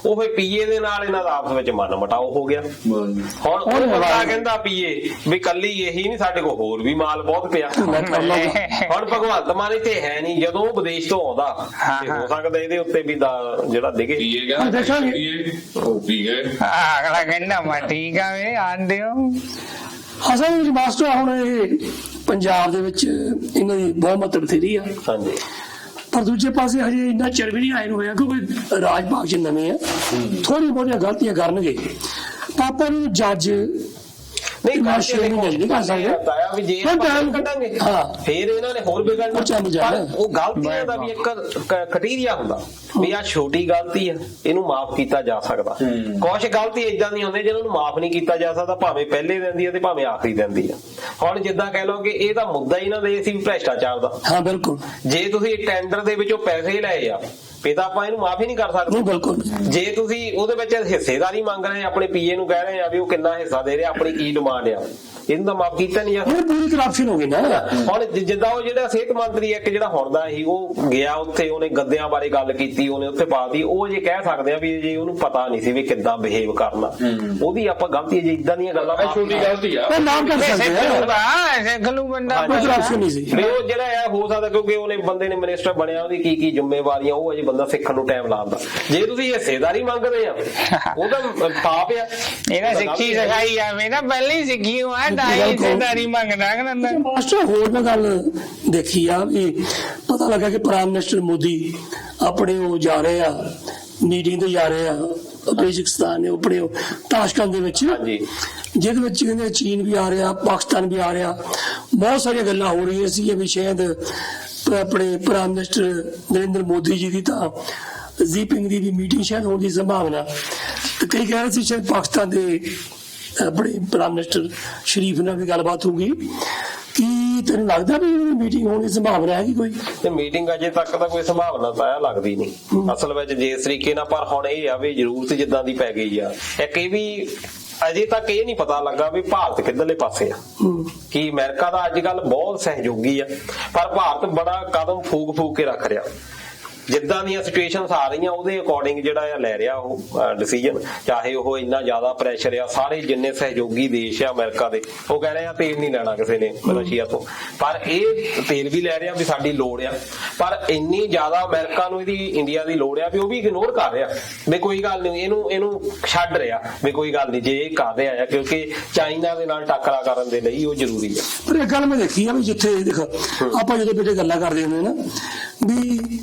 ਉਹ ਫਿਰ ਪੀਏ ਦੇ ਨਾਲ ਇਹਨਾਂ ਦਾ ਆਪਸ ਵਿੱਚ ਮਨ ਮੁਟਾਓ ਹੋ ਗਿਆ। ਹੁਣ ਉਹ ਬੰਦਾ ਕਹਿੰਦਾ ਪੀਏ ਵੀ ਕੱਲੀ ਇਹੀ ਨਹੀਂ, ਸਾਡੇ ਕੋਲ ਹੋਰ ਵੀ ਮਾਲ ਬਹੁਤ ਪਿਆ। ਹੁਣ ਭਗਵੰਤ ਮਾਨ ਇੱਥੇ ਹੈ ਨਹੀਂ, ਜਦੋਂ ਉਹ ਵਿਦੇਸ਼ ਤੋਂ ਆਉਂਦਾ ਹੋ ਸਕਦਾ ਇਹਦੇ ਉੱਤੇ ਵੀ ਜਿਹੜਾ ਡਿਗੇ ਅਗਲਾ ਕਹਿੰਦਾ ਮੈਂ ਠੀਕ ਆ ਵੇ ਆਂਦੇ ਹੋ। ਅਸਲ ਵਿੱਚ ਮਾਸਟਰ ਹੁਣ ਇਹ ਪੰਜਾਬ ਦੇ ਵਿੱਚ ਇਹਨਾਂ ਦੀ ਬਹੁਮਤ ਬਥੇਰੀ ਆ। ਹਾਂਜੀ, ਪਰ ਦੂਜੇ ਪਾਸੇ ਹਜੇ ਇੰਨਾ ਚਿਰ ਵੀ ਨਹੀਂ ਆਏ ਨੂੰ ਹੋਇਆ ਕਿਉਂਕਿ ਰਾਜ ਭਾਗ ਚ ਨਵੇਂ ਆ, ਥੋੜੀ ਬਹੁਤੀਆਂ ਗਲਤੀਆਂ ਕਰਨਗੇ। ਪਾਪਾ ਨੂੰ ਜੱਜ ਨਹੀਂ ਕਰ ਸਕਦੇ ਵੀ ਜੇ ਕੱਢਾਂਗੇ ਫਿਰ ਇਹਨਾਂ ਨੇ ਹੋਰ ਵਿਗੜਨਾ। ਉਹ ਗਲਤੀਆਂ ਦਾ ਵੀ ਇੱਕ ਕ੍ਰਾਈਟੇਰੀਆ ਹੁੰਦਾ ਵੀ ਆਹ ਛੋਟੀ ਗਲਤੀ ਆ, ਇਹਨੂੰ ਮਾਫ ਕੀਤਾ ਜਾ ਸਕਦਾ। ਕੁਛ ਗਲਤੀ ਏਦਾਂ ਦੀ ਹੁੰਦੀ ਜਿਹਨਾਂ ਨੂੰ ਮਾਫ ਨਹੀਂ ਕੀਤਾ ਜਾ ਸਕਦਾ, ਭਾਵੇਂ ਪਹਿਲੇ ਦਿੰਦੀ ਆ ਤੇ ਭਾਵੇਂ ਆਖਰੀ ਦਿੰਦੀ ਆ। ਹੁਣ ਜਿੱਦਾਂ ਕਹਿ ਲਓ ਕਿ ਇਹ ਤਾਂ ਮੁੱਦਾ ਹੀ ਨਾ ਦੇ ਸੀ ਭ੍ਰਿਸ਼ਟਾਚਾਰ ਦਾ। ਹਾਂ ਬਿਲਕੁਲ, ਜੇ ਤੁਸੀਂ ਟੈਂਡਰ ਦੇ ਵਿੱਚੋਂ ਪੈਸੇ ਲਏ ਆ ਇਹ ਤਾਂ ਆਪਾਂ ਇਹਨੂੰ ਮਾਫ ਹੀ ਨਹੀਂ ਕਰ ਸਕਦੇ। ਬਿਲਕੁਲ, ਜੇ ਤੁਸੀਂ ਉਹਦੇ ਵਿੱਚ ਹਿੱਸੇਦਾਰੀ ਮੰਗ ਰਹੇ, ਆਪਣੇ ਪੀਏ ਨੂੰ ਕਹਿ ਰਹੇ ਆ ਵੀ ਉਹ ਕਿੰਨਾ ਹਿੱਸਾ ਦੇ ਰਿਹਾ, ਆਪਣੀ ਕੀ ਡਿਮਾਂਡ ਆ, ਇਹਨੂੰ ਤਾਂ ਮਾਫ ਕੀਤਾ ਨਹੀਂ ਜਾਂਦਾ। ਪੂਰੀ ਕਰਪਸ਼ਨ ਹੋ ਗਈ ਨਾ। ਹੁਣ ਜਿੱਦਾਂ ਉਹ ਜਿਹੜਾ ਸਿਹਤ ਮੰਤਰੀ ਇੱਕ ਜਿਹੜਾ ਹੁਣ ਦਾ ਸੀ, ਉਹ ਗਿਆ ਉੱਥੇ, ਉਹਨੇ ਗੱਦਿਆਂ ਬਾਰੇ ਗੱਲ ਕੀਤੀ, ਉਹਨੇ ਉੱਥੇ ਪਾਤੀ। ਉਹ ਜੇ ਕਹਿ ਸਕਦੇ ਆ ਵੀ ਜੇ ਉਹਨੂੰ ਪਤਾ ਨਹੀਂ ਸੀ ਵੀ ਕਿੱਦਾਂ ਬਿਹੇਵ ਕਰਨਾ, ਉਹਦੀ ਆਪਾਂ ਗਲਤੀ ਜੇ ਇਦਾਂ ਦੀਆਂ ਗੱਲਾਂ ਛੋਟੀ ਗਲਤੀ ਆ ਨਾਮ ਕਰ ਸਕਦੇ ਉਹ ਜਿਹੜਾ ਆ ਹੋ ਸਕਦਾ ਕਿਉਂਕਿ ਉਹਨੇ ਬੰਦੇ ਨੇ ਮਿਨਿਸਟਰ ਬਣਿਆ, ਉਹਦੀ ਕੀ ਕੀ ਜ਼ਿੰਮੇਵਾਰੀਆਂ ਉਹ ਅਜੇ ਬੰਦਾ ਸਿੱਖਣ ਨੂੰ ਟਾਈਮ ਲਾਉਂਦਾ। ਜੇ ਤੁਸੀਂ ਹਿੱਸੇਦਾਰੀ ਮੰਗਦੇ ਆ ਉਹ ਤਾਂ ਪਾਪ ਆ। ਇਹਦਾ ਸਿੱਖੀ ਸਿਖਾਈ ਜਾਵੇ ਨਾ, ਪਹਿਲਾਂ ਹੀ ਸਿੱਖੀ ਹੋਇਆ ਹਿੱਸੇਦਾਰੀ ਮੰਗਦਾ। ਮਾਸਟਰ ਹੋਰ ਮੈਂ ਗੱਲ ਦੇਖੀ ਆ ਵੀ ਪਤਾ ਲੱਗਾ ਕਿ ਪ੍ਰਾਈਮ ਮਿਨਿਸਟਰ ਮੋਦੀ ਆਪਣੇ ਉਹ ਜਾ ਰਹੇ ਆ ਮੀਟਿੰਗ ਤੇ ਜਾ ਰਹੇ ਆ ਕਜ਼ਾਕਿਸਤਾਨ ਨੇ ਆਪਣੇ ਤਾਸ਼ਕੰਦ ਦੇ ਵਿੱਚ, ਜਿਹਦੇ ਵਿੱਚ ਕਹਿੰਦੇ ਚੀਨ ਵੀ ਆ ਰਿਹਾ, ਪਾਕਿਸਤਾਨ ਵੀ ਆ ਰਿਹਾ, ਬਹੁਤ ਸਾਰੀਆਂ ਗੱਲਾਂ ਹੋ ਰਹੀਆਂ ਸੀ ਵੀ ਸ਼ਾਇਦ ਆਪਣੇ ਪ੍ਰਾਈਮ ਮਿਨਿਸਟਰ ਨਰਿੰਦਰ ਮੋਦੀ ਜੀ ਦੀ ਤਾਂ ਜ਼ਿਪਿੰਗ ਦੀ ਵੀ ਮੀਟਿੰਗ ਸ਼ਾਇਦ ਹੋਣ ਦੀ ਸੰਭਾਵਨਾ, ਤੇ ਕਈ ਕਹਿ ਰਹੇ ਸੀ ਸ਼ਾਇਦ ਪਾਕਿਸਤਾਨ ਦੇ ਆਪਣੇ ਪ੍ਰਾਈਮ ਮਿਨਿਸਟਰ ਸ਼ਰੀਫ ਨਾਲ ਵੀ ਗੱਲਬਾਤ ਹੋਊਗੀ। ਕੀ ਤੈਨੂੰ ਲੱਗਦਾ ਵੀ ਮੀਟਿੰਗ ਹੋਣ ਦੀ ਸੰਭਾਵਨਾ ਹੈਗੀ ਕੋਈ? ਤੇ ਮੀਟਿੰਗ ਅਜੇ ਤੱਕ ਤਾਂ ਕੋਈ ਸੰਭਾਵਨਾ ਤਾਂ ਲੱਗਦੀ ਨਹੀਂ ਅਸਲ ਵਿੱਚ ਜਿਸ ਤਰੀਕੇ ਨਾਲ, ਪਰ ਹੁਣ ਇਹ ਆ ਵੀ ਜ਼ਰੂਰਤ ਜਿੱਦਾਂ ਦੀ ਪੈ ਗਈ ਆ। ਇੱਕ ਇਹ ਵੀ ਅਜੇ ਤੱਕ ਇਹ ਨਹੀਂ ਪਤਾ ਲੱਗਾ ਵੀ ਭਾਰਤ ਕਿੱਧਰਲੇ ਪਾਸੇ ਆ, ਕਿ ਅਮਰੀਕਾ ਦਾ ਅੱਜ ਕੱਲ ਬਹੁਤ ਸਹਿਯੋਗੀ ਆ, ਪਰ ਭਾਰਤ ਬੜਾ ਕਦਮ ਫੂਕ ਕੇ ਰੱਖ ਰਿਹਾ। ਜਿੱਦਾਂ ਦੀਆਂ ਸਿਚੁਏਸ਼ਨਸ ਆ ਰਹੀਆਂ ਉਹਦੇ ਅਕੋਰਡਿੰਗ ਜਿਹੜਾ ਆ ਲੈ ਰਿਹਾ ਉਹ ਡਿਸੀਜਨ, ਚਾਹੇ ਉਹ ਇੰਨਾ ਜ਼ਿਆਦਾ ਪ੍ਰੈਸ਼ਰ ਆ। ਸਾਰੇ ਜਿੰਨੇ ਸਹਿਯੋਗੀ ਦੇਸ਼ ਆ ਅਮਰੀਕਾ ਦੇ, ਉਹ ਕਹਿ ਰਹੇ ਆ ਤੇਲ ਨਹੀਂ ਲੈਣਾ ਕਿਸੇ ਨੇ ਰਸ਼ੀਆ ਤੋਂ, ਪਰ ਇਹ ਤੇਲ ਵੀ ਲੈ ਰਿਹਾ ਵੀ ਸਾਡੀ ਲੋੜ ਆ, ਪਰ ਇੰਨੀ ਜ਼ਿਆਦਾ ਅਮਰੀਕਾ ਨੂੰ ਇਹਦੀ ਇੰਡੀਆ ਦੀ ਲੋੜ ਆ ਵੀ ਉਹ ਵੀ ਇਗਨੋਰ ਕਰ ਰਿਹਾ ਵੀ ਕੋਈ ਗੱਲ ਨਹੀਂ, ਇਹਨੂੰ ਛੱਡ ਰਿਹਾ ਵੀ ਕੋਈ ਗੱਲ ਨਹੀਂ ਜੇ ਇਹ ਕਰ ਰਿਹਾ ਆ, ਕਿਉਂਕਿ ਚਾਈਨਾ ਦੇ ਨਾਲ ਟੱਕਰਾ ਕਰਨ ਦੇ ਲਈ ਉਹ ਜ਼ਰੂਰੀ ਆ। ਪਰ ਇਹ ਗੱਲ ਮੈਂ ਦੇਖੀ ਆ ਵੀ ਜਿੱਥੇ ਦੇਖ ਆਪਾਂ ਜਦੋਂ ਬੇਟੇ ਗੱਲਾਂ ਕਰਦੇ ਹੁੰਦੇ ਨਾ ਵੀ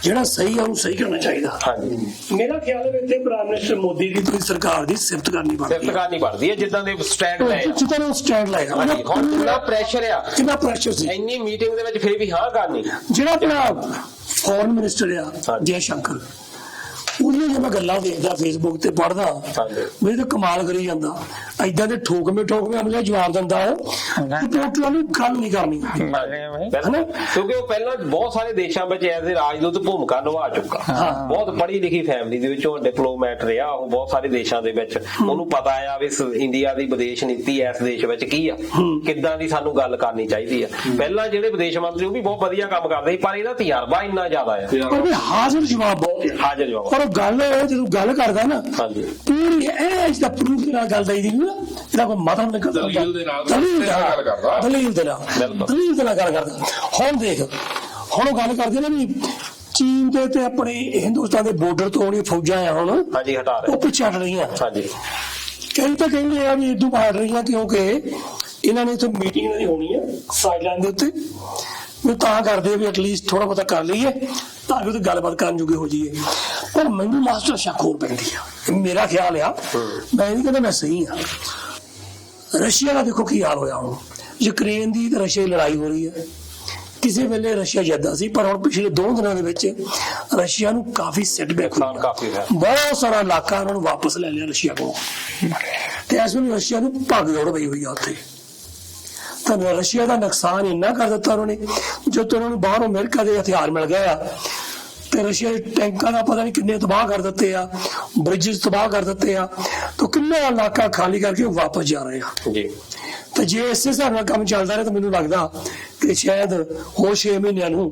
ਜਿਹੜਾ ਸਹੀ ਆ ਉਹਨੂੰ ਸਹੀ ਕਰਨਾ ਚਾਹੀਦਾ। ਹਾਂਜੀ, ਮੇਰਾ ਖਿਆਲ ਹੈ ਇੱਥੇ ਪ੍ਰਾਈਮ ਮਿਨਿਸਟਰ ਮੋਦੀ ਦੀ ਕੋਈ ਸਰਕਾਰ ਦੀ ਸਿਫਤ ਕਰਨੀ ਬਣਦੀ ਹੈ ਜਿੱਦਾਂ ਦੇ ਸਟੈਂਡ ਲਏ, ਜਿੱਦਾਂ ਉਹ ਸਟੈਂਡ ਲਾਇਆ। ਹੁਣ ਕਿੰਨਾ ਪ੍ਰੈਸ਼ਰ ਆ, ਕਿੰਨਾ ਪ੍ਰੈਸ਼ਰ ਸੀ ਇੰਨੀ ਮੀਟਿੰਗ ਦੇ ਵਿੱਚ ਫਿਰ ਵੀ ਹਾਂ ਕਰਨੀ। ਜਿਹੜਾ ਆਪਣਾ ਫੋਰਨ ਮਿਨਿਸਟਰ ਆ ਜੈ ਸ਼ੰਕਰ, ਉਹਦੀਆਂ ਜੇ ਮੈਂ ਗੱਲਾਂ ਦੇਖਦਾ ਫੇਸਬੁੱਕ ਤੇ ਪੜ੍ਹਦਾ, ਮੇਰੇ ਤਾਂ ਕਮਾਲ ਕਰੀ ਜਾਂਦਾ। ਏਦਾਂ ਦੇ ਠੋਕਵੇਂ ਹਮਲੇ ਜਵਾਬ ਦਿੰਦਾ ਉਹ, ਰਿਪੋਰਟਰਾਂ ਨੂੰ ਗੱਲ ਨਹੀਂ ਕਰਨੀ, ਕਿਉਂਕਿ ਉਹ ਪਹਿਲਾਂ ਬਹੁਤ ਸਾਰੇ ਦੇਸ਼ਾਂ ਵਿੱਚ ਐਜ਼ ਏ ਰਾਜਦੂਤ ਭੂਮਿਕਾ ਨਿਭਾ ਚੁੱਕਾ, ਬਹੁਤ ਪੜ੍ਹੀ ਲਿਖੀ ਫੈਮਿਲੀ ਦੇ ਵਿੱਚੋਂ ਡਿਪਲੋਮੈਟ ਰਿਹਾ ਉਹ ਬਹੁਤ ਸਾਰੇ ਦੇਸ਼ਾਂ ਦੇ ਵਿੱਚ। ਉਹਨੂੰ ਪਤਾ ਆ ਵੀ ਇੰਡੀਆ ਦੀ ਵਿਦੇਸ਼ ਨੀਤੀ ਇਸ ਦੇਸ਼ ਵਿੱਚ ਕੀ ਆ, ਕਿੱਦਾਂ ਦੀ ਸਾਨੂੰ ਗੱਲ ਕਰਨੀ ਚਾਹੀਦੀ ਆ। ਪਹਿਲਾਂ ਜਿਹੜੇ ਵਿਦੇਸ਼ ਮੰਤਰੀ ਉਹ ਵੀ ਬਹੁਤ ਵਧੀਆ ਕੰਮ ਕਰਦੇ ਸੀ, ਪਰ ਇਹਦਾ ਤਜਰਬਾ ਇੰਨਾ ਜ਼ਿਆਦਾ ਆ। ਹਾਜ਼ਰ ਜਵਾਬ ਬਹੁਤ, ਹਾਜ਼ਰ ਜਵਾਬ। ਗੱਲ ਜਦੋਂ ਗੱਲ ਕਰਦਾ ਨਾ ਪੂਰੀ ਇਸ ਦਾ ਪ੍ਰੂਫ ਦੇ ਨਾਲ ਗੱਲ ਦਈਦੀ ਨਾ, ਇਹਦਾ ਕੋਈ ਮਤਲਬ ਨਹੀਂ ਕਰਦਾ, ਦਲੀਲ ਦੇ ਨਾਲ ਗੱਲ ਕਰਦਾ। ਹੁਣ ਦੇਖ, ਹੁਣ ਉਹ ਗੱਲ ਕਰਦੇ ਨਾ ਵੀ ਚੀਨ ਦੇ ਤੇ ਆਪਣੇ ਹਿੰਦੁਸਤਾਨ ਦੇ ਬਾਰਡਰ ਤੋਂ ਆਉਣੀਆਂ ਫੌਜਾਂ ਆ ਹੁਣ ਹਟਾ ਉਹ ਪਿੱਛੇ ਹਟ ਰਹੀਆਂ। ਕਈ ਤਾਂ ਕਹਿੰਦੇ ਆ ਵੀ ਇਦੋਂ ਹਟ ਰਹੀਆਂ ਕਿਉਂਕਿ ਇਹਨਾਂ ਨੇ ਇੱਥੇ ਮੀਟਿੰਗ ਇਹਨਾਂ ਦੀ ਹੋਣੀ ਆ ਸਾਈਡਲਾਈਨ ਦੇ ਉੱਤੇ, ਉਹ ਤਾਂ ਕਰਦੇ ਵੀ ਐਟਲੀਸਟ ਥੋੜਾ ਬਹੁਤਾ ਕਰ ਲਈਏ ਤਾਂ ਕਿ ਉਹ ਗੱਲਬਾਤ ਕਰਨ ਜੋਗੇ ਹੋ ਜਾਈਏ। ਪਰ ਮੈਨੂੰ ਮਾਸਟਰ ਸ਼ੱਕ ਹੋਰ ਪੈਂਦੀ ਆ, ਮੇਰਾ ਖਿਆਲ ਆ, ਮੈਂ ਨਹੀਂ ਕਹਿੰਦਾ ਮੈਂ ਸਹੀ ਆ। ਰਸ਼ੀਆ ਦਾ ਦੇਖੋ ਕੀ ਹਾਲ ਹੋਇਆ, ਹੁਣ ਯੂਕਰੇਨ ਦੀ ਤੇ ਰਸ਼ੀਆ ਦੀ ਲੜਾਈ ਹੋ ਰਹੀ ਹੈ। ਕਿਸੇ ਵੇਲੇ ਰਸ਼ੀਆ ਜਿੱਤਦਾ ਸੀ, ਪਰ ਹੁਣ ਪਿਛਲੇ 2 ਦਿਨਾਂ ਦੇ ਵਿੱਚ ਰਸ਼ੀਆ ਨੂੰ ਕਾਫੀ ਸੈਟਬੈਕ ਹੋਇਆ, ਬਹੁਤ ਸਾਰਾ ਇਲਾਕਾ ਉਹਨਾਂ ਨੂੰ ਵਾਪਸ ਲੈ ਲਿਆ ਰਸ਼ੀਆ ਕੋਲ, ਤੇ ਇਸ ਵੇਲੇ ਰਸ਼ੀਆ ਨੂੰ ਭੱਗ ਦੌੜ ਪਈ ਹੋਈ ਆ ਉੱਥੇ। ਤਾਂ ਰਸ਼ੀਆ ਦਾ ਨੁਕਸਾਨ ਇੰਨਾ ਕਰ ਦਿੱਤਾ ਉਹਨਾਂ ਨੇ, ਜਦੋਂ ਉਹਨਾਂ ਨੂੰ ਬਾਹਰੋਂ ਅਮਰੀਕਾ ਦੇ ਹਥਿਆਰ ਮਿਲ ਗਏ ਆ, ਤੇ ਰਸ਼ੀਆ ਦੇ ਟੈਂਕਾਂ ਦਾ ਪਤਾ ਨਹੀਂ ਕਿੰਨੇ ਤਬਾਹ ਕਰ ਦਿੱਤੇ ਆ, ਬ੍ਰਿਜਸ ਤਬਾਹ ਕਰ ਦਿੱਤੇ ਆ, ਤਾਂ ਕਿੰਨਾ ਇਲਾਕਾ ਖਾਲੀ ਕਰਕੇ ਉਹ ਵਾਪਸ ਜਾ ਰਹੇ ਆ ਜੀ। ਤੇ ਜੇ ਇਸੇ ਹਿਸਾਬ ਨਾਲ ਕੰਮ ਚੱਲਦਾ ਰਿਹਾ ਤਾਂ ਮੈਨੂੰ ਲੱਗਦਾ ਕਿ ਸ਼ਾਇਦ ਹੋਰ 6 ਮਹੀਨਿਆਂ ਨੂੰ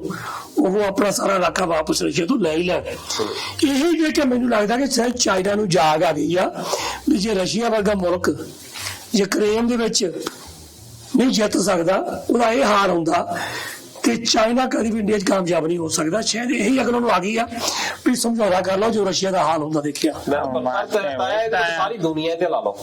ਉਹ ਆਪਣਾ ਸਾਰਾ ਇਲਾਕਾ ਵਾਪਸ ਰਸ਼ੀਆ ਤੋਂ ਲੈ ਹੀ ਲੈਣ। ਇਹੀ ਦੇਖ ਕੇ ਮੈਨੂੰ ਲੱਗਦਾ ਕਿ ਸ਼ਾਇਦ ਚਾਈਨਾ ਨੂੰ ਜਾਗ ਆ ਗਈ ਆ ਵੀ ਜੇ ਰਸ਼ੀਆ ਵਰਗਾ ਮੁਲਕ ਯੂਕਰੇਨ ਦੇ ਵਿੱਚ ਨਹੀਂ ਜਿੱਤ ਸਕਦਾ, ਉਹਦਾ ਇਹ ਹਾਲ ਹੁੰਦਾ ਕਿ ਚਾਈਨਾ ਕਦੀ ਵੀ ਇੰਡੀਆ 'ਚ ਕਾਮਯਾਬ ਨਹੀਂ ਹੋ ਸਕਦਾ। ਸ਼ਾਇਦ ਇਹੀ ਅਗਲ ਨੂੰ ਆ ਗਈ ਆ ਵੀ ਸਮਝੌਤਾ ਕਰ ਲਓ ਜੋ ਰਸ਼ੀਆ ਦਾ ਹਾਲ ਹੁੰਦਾ ਦੇਖਿਆ। ਸਾਰੀ ਦੁਨੀਆ ਤੇ ਲਾ ਲਓ,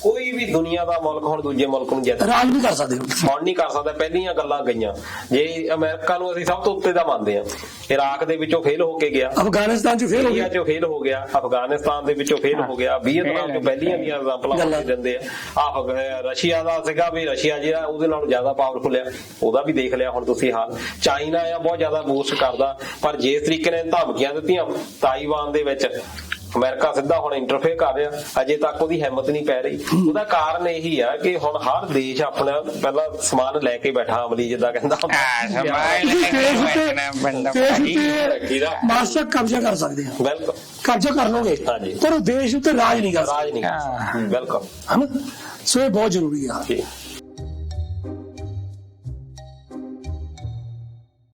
ਕੋਈ ਵੀ ਦੁਨੀਆ ਦਾ ਮੁਲਕ ਹੁਣ ਦੂਜੇ ਮੁਲਕ ਨੂੰ ਜਿੱਤ ਰਾਜ ਨਹੀਂ ਕਰ ਸਕਦੇ, ਹੁਣ ਨਹੀਂ ਕਰ ਸਕਦਾ। ਪਹਿਲੀਆਂ ਗੱਲਾਂ ਗਈਆਂ, ਜੇ ਅਮਰੀਕਾ ਨੂੰ ਅਸੀਂ ਸਭ ਤੋਂ ਉੱਤੇ ਦਾ ਮੰਨਦੇ ਹਾਂ, ਇਰਾਕ ਦੇ ਵਿੱਚੋਂ ਫੇਲ ਹੋ ਕੇ ਗਿਆ, ਅਫਗਾਨਿਸਤਾਨ 'ਚ ਫੇਲ ਹੋ ਗਿਆ, ਫੇਲ ਹੋ ਗਿਆ, ਅਫਗਾਨਿਸਤਾਨ ਦੇ ਵਿੱਚੋਂ ਫੇਲ ਹੋ ਗਿਆ, ਵੀਅਤਨਾਮ ਤੋਂ ਪਹਿਲੀਆਂ ਦੀਆਂ ਐਗਜ਼ਾਮਪਲਾਂ ਦਿੰਦੇ ਆ। ਰਸ਼ੀਆ ਦਾ ਸੀਗਾ ਵੀ ਰਸ਼ੀਆ ਜਿਹੜਾ ਉਹਦੇ ਨਾਲੋਂ ਜ਼ਿਆਦਾ ਪਾਵਰਫੁਲ ਆ, ਉਹਦਾ ਵੀ ਦੇਖ ਲਿਆ ਹੁਣ ਤੁਸੀਂ ਹਾਲ। ਚਾਈਨਾ ਆ ਬਹੁਤ ਜ਼ਿਆਦਾ ਬੂਸਟ ਕਰਦਾ, ਪਰ ਜਿਸ ਤਰੀਕੇ ਨਾਲ ਧਮਕੀਆਂ ਦਿੱਤੀਆਂ ਤਾਈਵਾਨ ਦੇ ਵਿੱਚ, ਅਮਰੀਕਾ ਸਿੱਧਾ ਹੁਣ ਇੰਟਰਫੇਅਰ ਕਰ ਰਿਹਾ, ਅਜੇ ਤੱਕ ਉਹਦੀ ਹਿੰਮਤ ਨਹੀਂ ਪੈ ਰਹੀ। ਉਹਦਾ ਕਾਰਨ ਇਹੀ ਆ ਕਿ ਹੁਣ ਹਰ ਦੇਸ਼ ਆਪਣਾ ਪਹਿਲਾਂ ਸਮਾਨ ਲੈ ਕੇ ਬੈਠਾ, ਅਮਲੀ ਜਿੱਦਾਂ ਕਹਿੰਦਾ ਮਾਸਟਰ ਕਬਜ਼ਾ ਕਰ ਸਕਦੇ ਆ। ਬਿਲਕੁਲ ਕਬਜ਼ਾ ਕਰ ਲੋਗੇ, ਪਰ ਉਹ ਦੇਸ਼ ਉੱਤੇ ਰਾਜ ਨਹੀਂ ਕਰ ਸਕਦੇ। ਬਿਲਕੁਲ, ਹਨਾ, ਸੋ ਇਹ ਬਹੁਤ ਜ਼ਰੂਰੀ ਆ।